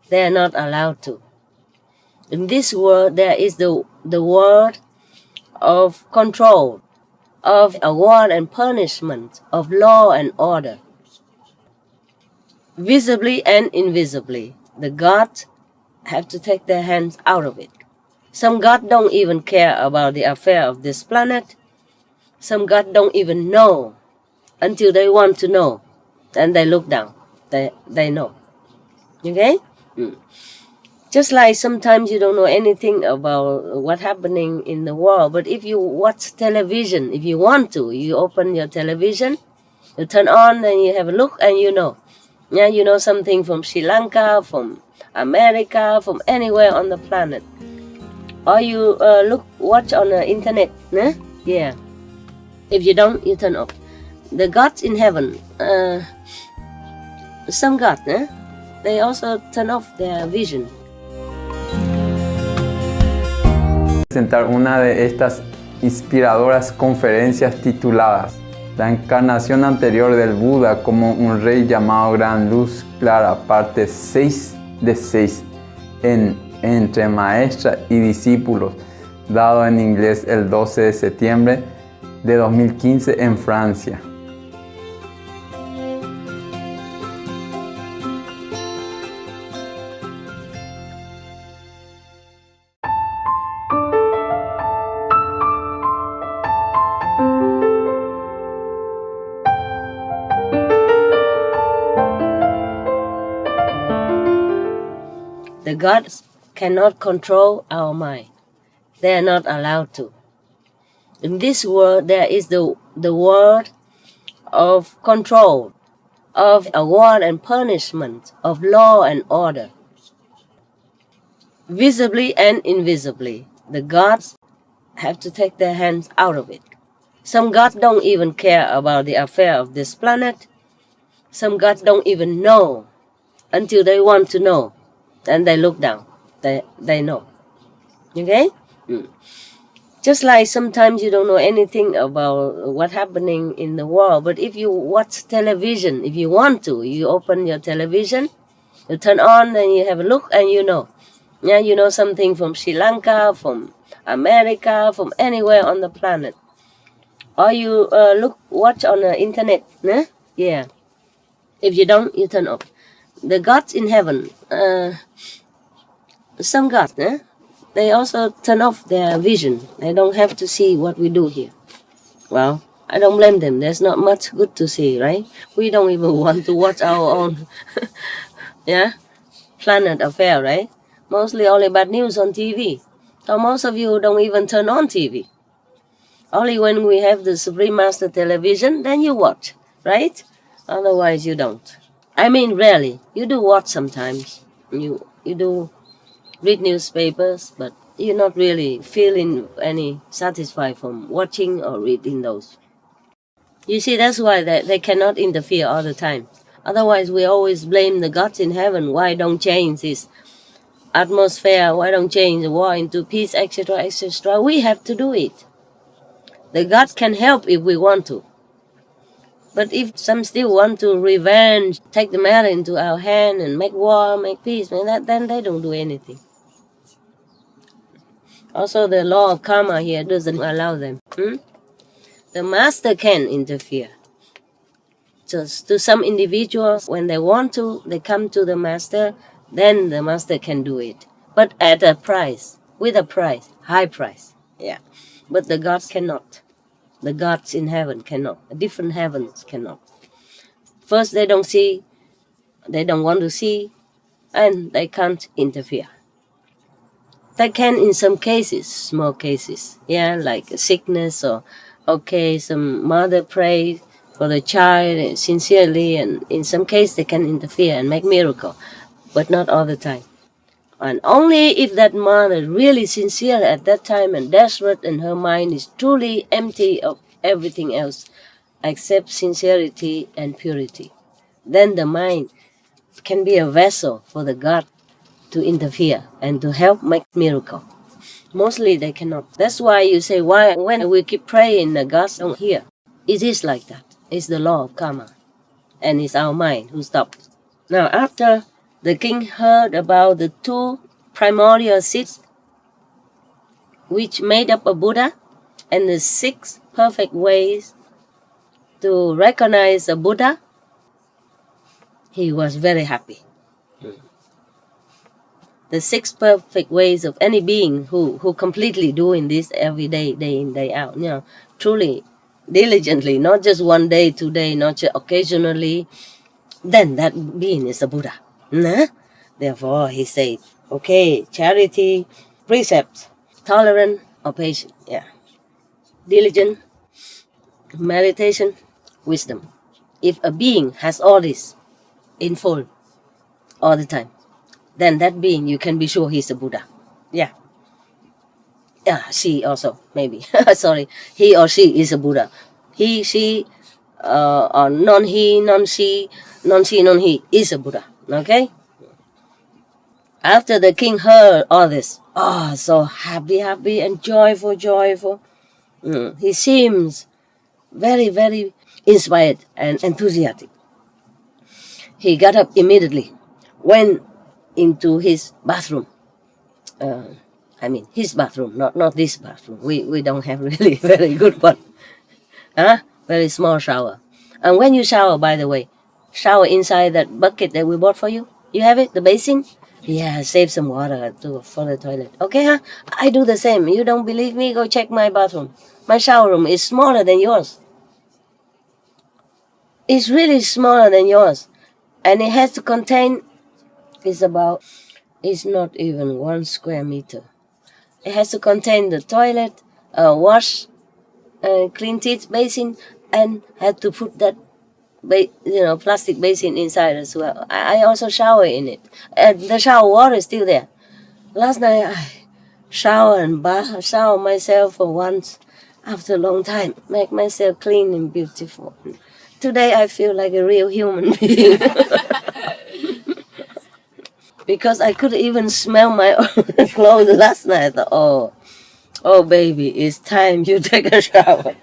They are not allowed to. In this world, there is the world of control, of award and punishment, of law and order. Visibly and invisibly, the gods have to take their hands out of it. Some gods don't even care about the affair of this planet. Some gods don't even know until they want to know. Then they look down. They know. Okay? Just like sometimes you don't know anything about what's happening in the world, but if you watch television, if you want to, you open your television, you turn on and you have a look and you know. Yeah, you know something from Sri Lanka, from America, from anywhere on the planet. Or you watch on the internet. Yeah. If you don't, you turn off. The gods in heaven, some gods, they also turn off their vision. Presentar una de estas inspiradoras conferencias tituladas La encarnación anterior del Buda como un rey llamado Gran Luz Clara, parte 6 de 6, entre maestra y discípulos, dado en inglés el 12 de septiembre de 2015 en Francia. The gods cannot control our mind. They are not allowed to. In this world, there is the world of control, of award and punishment, of law and order. Visibly and invisibly, the gods have to take their hands out of it. Some gods don't even care about the affair of this planet. Some gods don't even know until they want to know. Then they look down. They know. Okay? Just like sometimes you don't know anything about what's happening in the world, but if you watch television, if you want to, you open your television, you turn on and you have a look and you know. Yeah, you know something from Sri Lanka, from America, from anywhere on the planet. Or you watch on the internet. Yeah. If you don't, you turn off. The gods in heaven, some gods, they also turn off their vision. They don't have to see what we do here. Well, I don't blame them. There's not much good to see, right? We don't even want to watch our own planet affair, right? Mostly only bad news on TV. So most of you don't even turn on TV. Only when we have the Supreme Master television, then you watch, right? Otherwise you don't. I mean, rarely. You do watch sometimes. You do read newspapers, but you're not really feeling any satisfied from watching or reading those. You see, that's why they cannot interfere all the time. Otherwise, we always blame the gods in heaven. Why don't change this atmosphere? Why don't change the war into peace, etc., etc.? We have to do it. The gods can help if we want to. But if some still want to revenge, take the matter into our hand and make war, make peace, then they don't do anything. Also, the law of karma here doesn't allow them. The master can interfere. Just to some individuals, when they want to, they come to the master, then the master can do it. But at a price, with a price, high price. Yeah. But the gods cannot. The gods in heaven cannot. Different heavens cannot. First, they don't see, they don't want to see, and they can't interfere. They can in some cases, small cases, like a sickness or, some mother prays for the child sincerely, and in some cases they can interfere and make miracle, but not all the time. And only if that mother is really sincere at that time and desperate, and her mind is truly empty of everything else except sincerity and purity, then the mind can be a vessel for the God to interfere and to help make miracle. Mostly they cannot. That's why you say, why when we keep praying, the God's don't hear. It is like that. It's the law of karma. And it's our mind who stops. Now, after the king heard about the 2 primordial seeds which made up a Buddha and the 6 perfect ways to recognize a Buddha, he was very happy. The 6 perfect ways of any being who completely doing this every day, day in, day out, truly, diligently, not just one day, 2 days, not just occasionally, then that being is a Buddha. Therefore, he said, okay, charity, precept, tolerant or patient, diligent, meditation, wisdom. If a being has all this in full all the time, then that being, you can be sure he's a Buddha. She also, maybe. Sorry, he or she is a Buddha. He, she, or non-he, non-she, non-she, non-he is a Buddha. Okay? After the king heard all this, so happy and joyful. He seems very, very inspired and enthusiastic. He got up immediately, went into his bathroom. His bathroom, not this bathroom. We don't have really very good one. Very small shower. And when you shower, by the way, shower inside that bucket that we bought for you. You have it, the basin? Yeah, save some water for the toilet. Okay, I do the same. You don't believe me? Go check my bathroom. My shower room is smaller than yours. It's really smaller than yours. And it has to contain, it's not even 1 square meter. It has to contain the toilet, wash, clean teeth basin, and had to put that plastic basin inside as well. I also shower in it. And the shower water is still there. Last night I shower myself for once after a long time. Make myself clean and beautiful. Today I feel like a real human being. Because I could even smell my own clothes last night. I thought, oh baby, it's time you take a shower.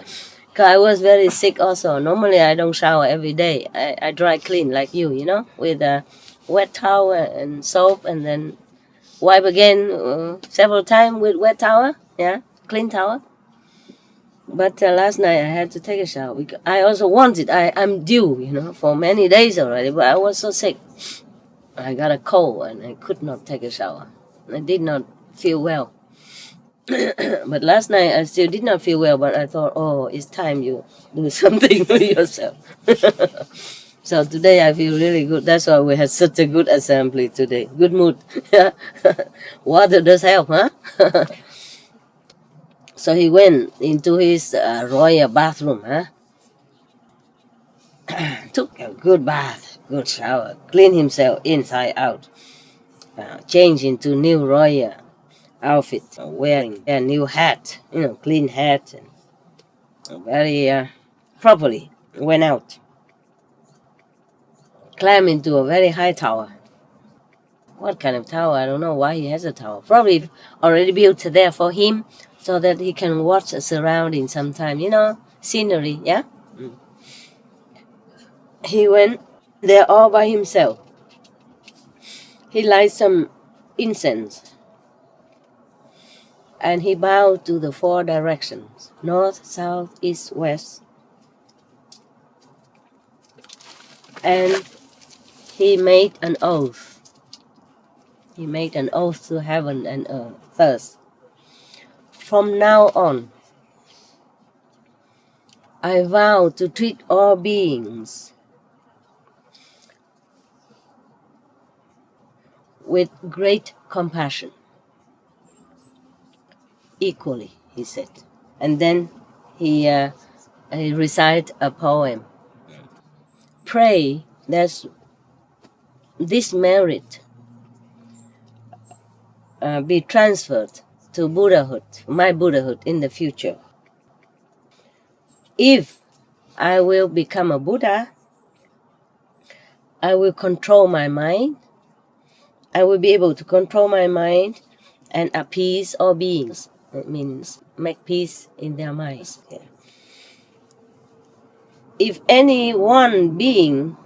Because I was very sick also. Normally I don't shower every day. I dry clean like you, with a wet towel and soap, and then wipe again several times with wet towel, clean towel. But last night I had to take a shower. Because I also wanted, I'm due, for many days already, but I was so sick. I got a cold and I could not take a shower. I did not feel well. But last night I still did not feel well, but I thought, it's time you do something with yourself. So today I feel really good. That's why we had such a good assembly today. Good mood. Water does help, huh? So he went into his royal bathroom, took a good bath, good shower, cleaned himself inside out, changed into new royal outfit, wearing a new hat, clean hat, and very properly went out, climbed into a very high tower. What kind of tower? I don't know why he has a tower. Probably already built there for him so that he can watch the surroundings sometime, scenery, yeah? He went there all by himself. He lighted some incense and he bowed to the 4 directions, north, south, east, west. And he made an oath. He made an oath to heaven and earth first. From now on, I vow to treat all beings with great compassion, equally, he said. And then he recited a poem. Pray that this merit be transferred to Buddhahood, my Buddhahood in the future. If I will become a Buddha, I will control my mind. I will be able to control my mind and appease all beings. It means make peace in their minds. Yeah. If any one being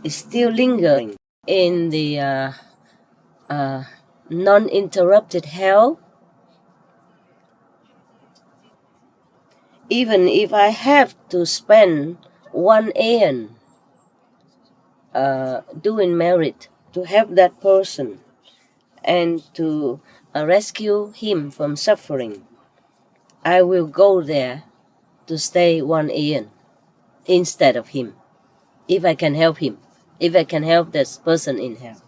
is still lingering in the non-interrupted hell, even if I have to spend 1 aeon doing merit to help that person and to rescue him from suffering, I will go there to stay 1 aeon instead of him, if I can help him, if I can help this person in hell.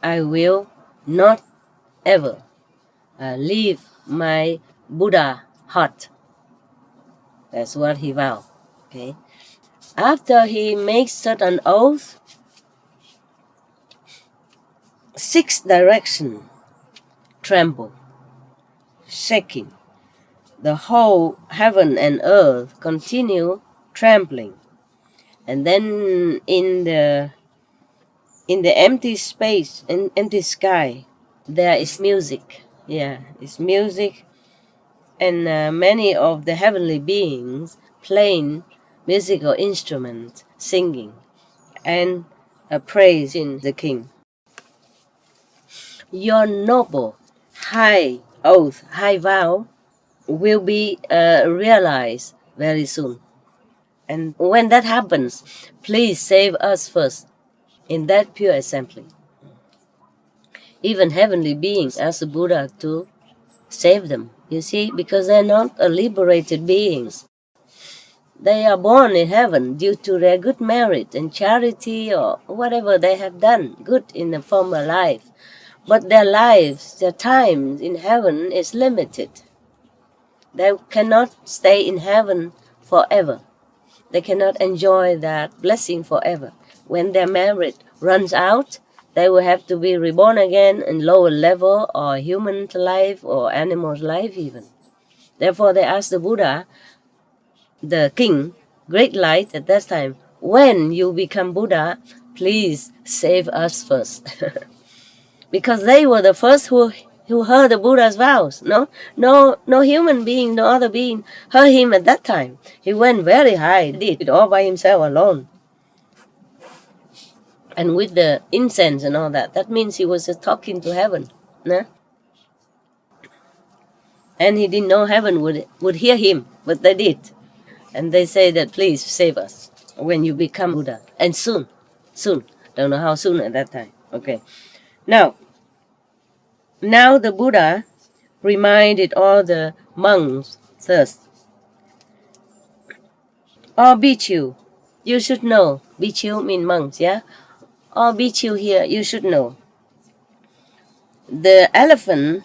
I will not ever leave my Buddha heart. That's what he vowed. Okay. After he makes such an oath, 6 directions tremble, shaking. The whole heaven and earth continue trembling. And then in the empty space, in empty sky, there is music. Yeah, it's music. And many of the heavenly beings playing musical instruments, singing, and praising the king. Your noble, high oath, high vow will be realized very soon. And when that happens, please save us first in that pure assembly. Even heavenly beings ask the Buddha to save them, you see, because they're not liberated beings. They are born in heaven due to their good merit and charity or whatever they have done good in the former life. But their lives, their time in heaven is limited. They cannot stay in heaven forever. They cannot enjoy that blessing forever. When their merit runs out, they will have to be reborn again in lower level or human life or animal life even. Therefore they asked the Buddha, the king, great light at that time, when you become Buddha, please save us first. Because they were the first who heard the Buddha's vows. No human being, no other being heard him at that time. He went very high, did it all by himself alone. And with the incense and all that, that means he was just talking to heaven. No? And he didn't know heaven would hear him, but they did. And they say that please save us when you become Buddha. And soon. Don't know how soon at that time. Okay. Now the Buddha reminded all the monks first. All bhikkhu, you should know. Bhikkhu means monks, yeah? All bhikkhu here, you should know. The elephant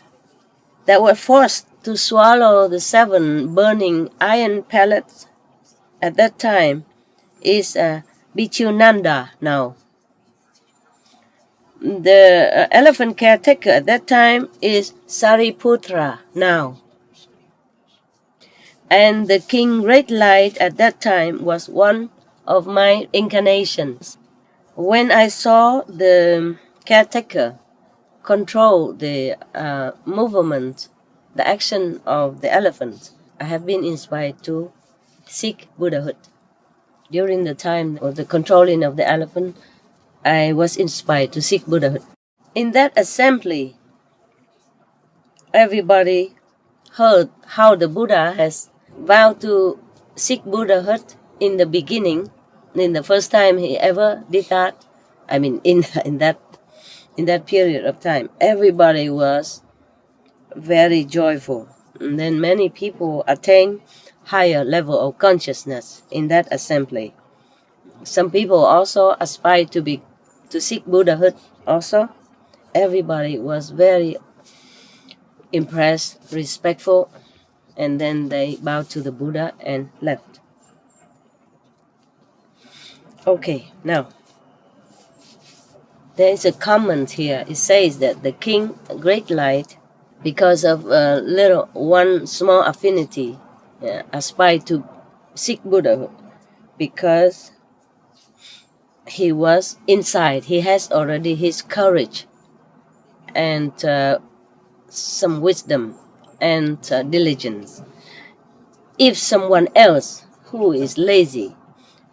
that were forced to swallow the 7 burning iron pellets at that time is Bhikkhu Nanda now. The elephant caretaker at that time is Sariputra now. And the King Great Light at that time was one of my incarnations. When I saw the caretaker control the movement, the action of the elephant, I have been inspired to seek Buddhahood. During the time of the controlling of the elephant, I was inspired to seek Buddhahood. In that assembly, everybody heard how the Buddha has vowed to seek Buddhahood in the beginning, in the first time he ever did that. I mean, in that period of time, everybody was very joyful. And then many people attained higher level of consciousness in that assembly. Some people also aspired to seek Buddhahood also. Everybody was very impressed, respectful, and then they bowed to the Buddha and left. Okay, now, There is a comment here. It says that the king, great light, because of one small affinity, aspired to seek Buddhahood, because he was inside. He has already his courage and some wisdom and diligence. If someone else who is lazy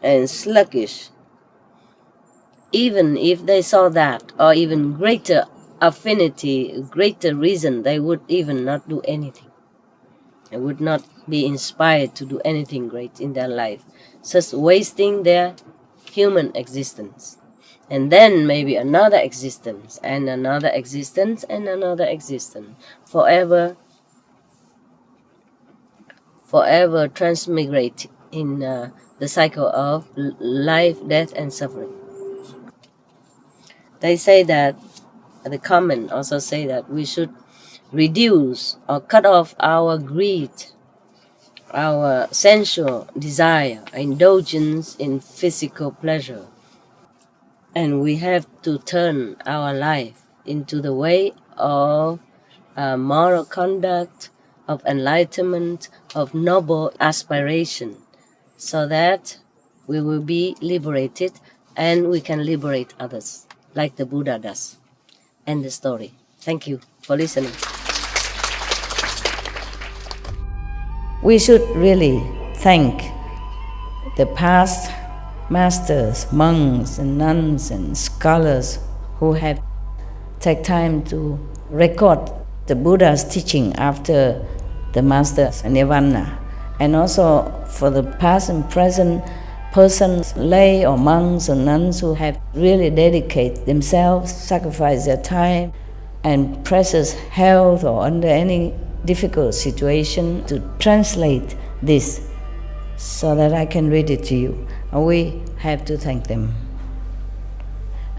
and sluggish, even if they saw that, or even greater affinity, greater reason, they would even not do anything. They would not be inspired to do anything great in their life, just wasting their human existence. And then maybe another existence, and another existence, and another existence, forever transmigrate in the cycle of life, death, and suffering. They say that, the comment also say that we should reduce or cut off our greed, our sensual desire, indulgence in physical pleasure. And we have to turn our life into the way of moral conduct, of enlightenment, of noble aspiration, so that we will be liberated and we can liberate others, like the Buddha does. End the story. Thank you for listening. We should really thank the past masters, monks and nuns and scholars who have taken time to record the Buddha's teaching after the master's nirvana, and also for the past and present persons, lay or monks or nuns who have really dedicated themselves, sacrificed their time and precious health or under any difficult situation to translate this so that I can read it to you. We have to thank them.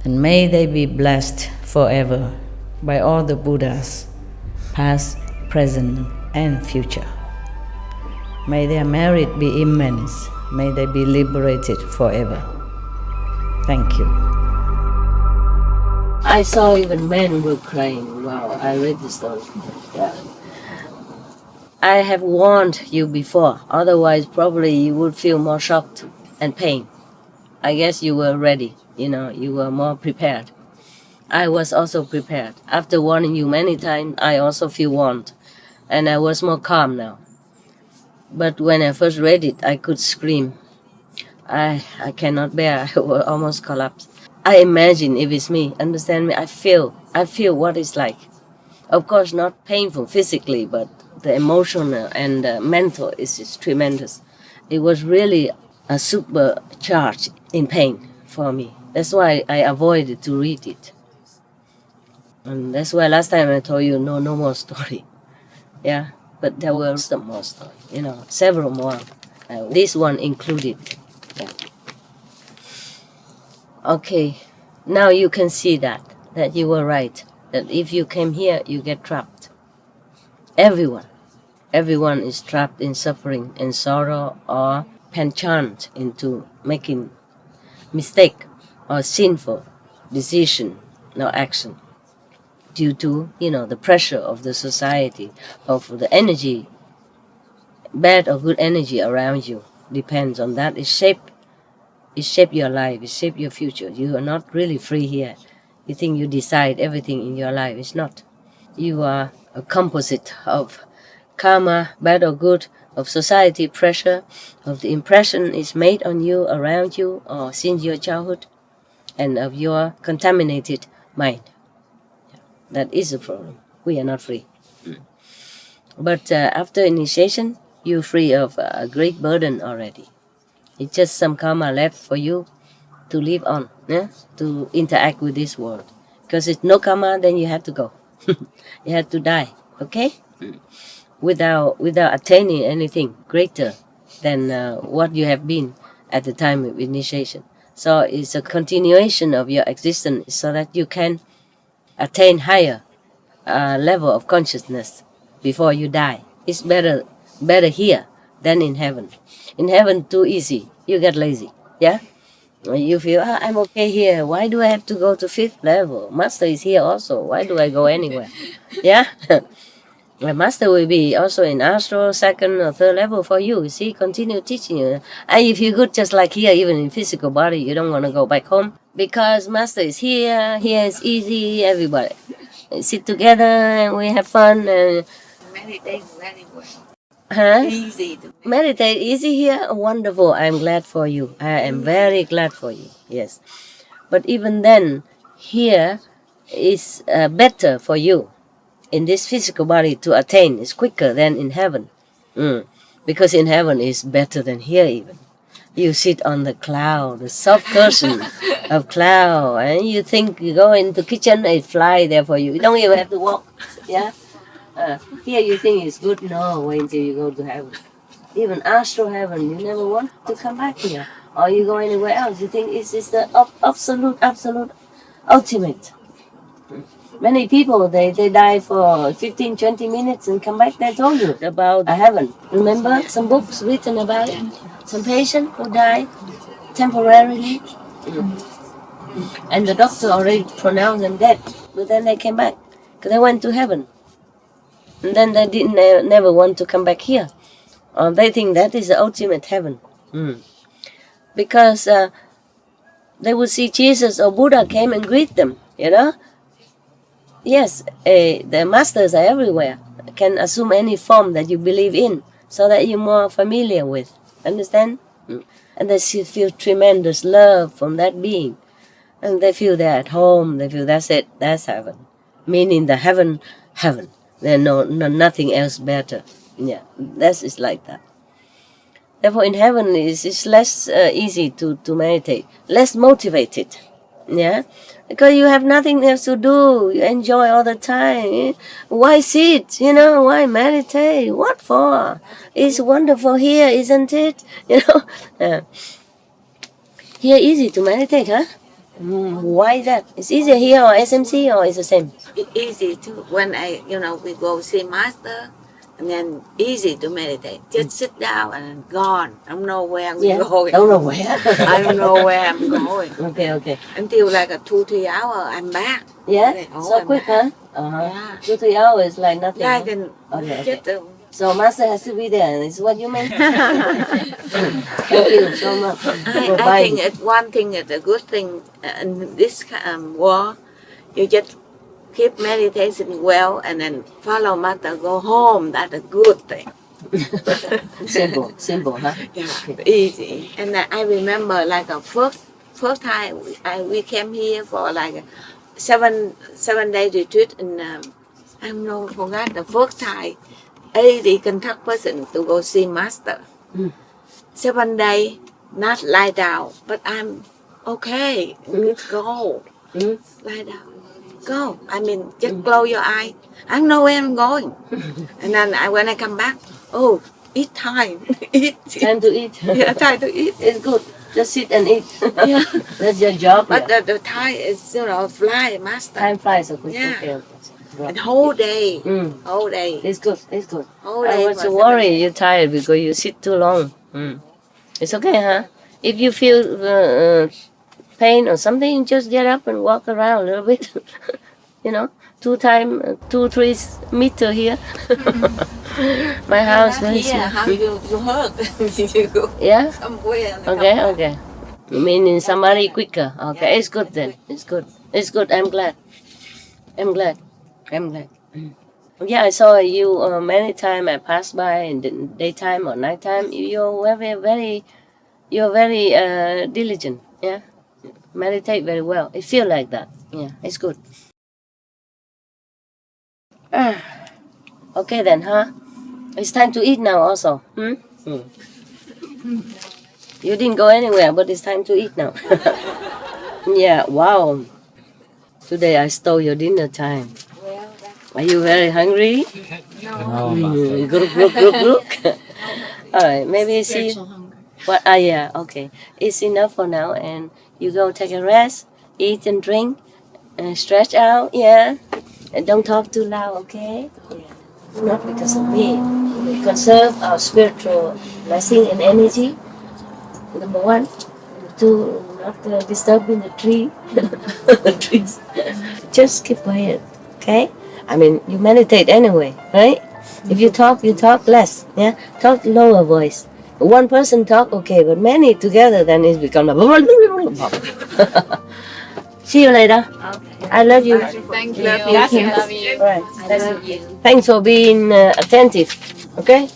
And may they be blessed forever by all the Buddhas, past, present, and future. May their merit be immense. May they be liberated forever. Thank you. I saw even men were crying. Wow, I read the story. Yeah. I have warned you before, otherwise probably you would feel more shocked and pain. I guess you were ready, you were more prepared. I was also prepared. After warning you many times, I also feel warned, and I was more calm now. But when I first read it, I could scream. I cannot bear. I will almost collapse. I imagine if it's me, understand me, I feel what it's like. Of course, not painful physically, but the emotional and mental is tremendous. It was really a supercharge in pain for me. That's why I avoided to read it. And that's why last time I told you no more story. Yeah, but there were some more story, several more. This one included. Yeah. Okay, now you can see that you were right. That if you came here, you get trapped. Everyone is trapped in suffering and sorrow, or penchant into making mistake or sinful decision or action due to, the pressure of the society, of the energy, bad or good energy around you. Depends on that. It shape your life, it shape your future. You are not really free here. You think you decide everything in your life. It's not. You are a composite of karma, bad or good, of society pressure, of the impression is made on you, around you, or since your childhood, and of your contaminated mind. That is a problem. We are not free. But after initiation, you're free of a great burden already. It's just some karma left for you to live on, to interact with this world. Because it's no karma, then you have to go. You have to die, okay? Without attaining anything greater than what you have been at the time of initiation. So it's a continuation of your existence so that you can attain higher level of consciousness before you die. It's better here than in heaven. In heaven, too easy. You get lazy, yeah? You feel, I'm okay here. Why do I have to go to 5th level? Master is here also. Why do I go anywhere? Yeah? The master will be also in astral 2nd or 3rd level for you. See, continue teaching you. And if you're good just like here, even in physical body, you don't want to go back home. Because master is here. Here is easy, everybody. Sit together and we have fun. And Meditate very well. huh? Easy to Meditate easy here? Wonderful. I'm glad for you. I am very glad for you. Yes. But even then, here is better for you. In this physical body to attain is quicker than in heaven. Because in heaven is better than here even. You sit on the cloud, the soft cushion of cloud, and you think you go into kitchen, it fly there for you. You don't even have to walk. Yeah. Here you think it's good. No, wait until you go to heaven. Even astral heaven, you never want to come back here. Or you go anywhere else. You think it's the absolute, ultimate. Many people, they die for 15, 20 minutes and come back. They told you about heaven. Remember some books written about it? Some patient who died temporarily. And the doctor already pronounced them dead. But then they came back because they went to heaven. And then they didn't never want to come back here. They think that is the ultimate heaven. Because they would see Jesus or Buddha came and greet them, you know. Yes, the masters are everywhere. Can assume any form that you believe in so that you're more familiar with. Understand? And they feel tremendous love from that being. And they feel they're at home. They feel that's it. That's heaven. Meaning the heaven. There's nothing else better. Yeah, that is like that. Therefore, in heaven, it's less easy to meditate. Less motivated. Yeah? Because you have nothing else to do. You enjoy all the time. Why sit? Why meditate? What for? It's wonderful here, isn't it? Here easy to meditate, huh? Why is that? It's easier here or SMC or it's the same? easy to when we go see master. And then easy to meditate. Just sit down and gone. I don't know where we're going. Don't know where. I don't know where I'm going. Okay. Until like a 2-3 hours, I'm back. Yeah? So I'm quick, back. huh? Yeah. 2-3 hours like nothing. Yeah, I huh? can Okay. just So master has to be there. Is what you meant? Thank you so much. I think one thing is a good thing in this world. You just keep meditation well and then follow master, go home. That's a good thing. Simple, huh? Yeah, easy. And I remember like a first time we came here for like a 7-day retreat and I don't know, forgot the first time 80 contact person to go see master. 7 days, not lie down, but I'm okay. Go, lie down. Go. I mean, just close your eye. I don't know where I'm going. And then when I come back, eat time. Eat. Time to eat. Yeah, time to eat. It's good. Just sit and eat. Yeah. That's your job. But the time is, fly, master. Time flies so quick. Yeah. Okay. And whole day. Whole day. It's good. Whole I day. was worried you're tired because you sit too long. It's okay, huh? If you feel pain or something, just get up and walk around a little bit. 2-3 meters here. My house very small. How you hurt? Yeah? Somewhere. Okay. You mean in somebody quicker? Okay, it's good then. It's good. I'm glad. Yeah, I saw you many times. I passed by in the daytime or nighttime. You're very diligent. Yeah, meditate very well. It feels like that. Yeah, it's good. Okay then, huh? It's time to eat now also. You didn't go anywhere, but it's time to eat now. Yeah, wow. Today I stole your dinner time. Are you very hungry? No. Look. All right, maybe see. What? Yeah, okay. It's enough for now, and you go take a rest, eat and drink, and stretch out. Yeah, and don't talk too loud, okay? Yeah. Not because of me. We conserve our spiritual blessing and energy. Number 1. Number 2. not disturbing the tree, the trees. Just keep quiet, okay? I mean, you meditate anyway, right? If you talk less, yeah? Talk lower voice. One person talk, okay, but many together, then it becomes a... See you later. Okay. I love you. Thank you. Right. I love you. Thanks for being attentive, okay?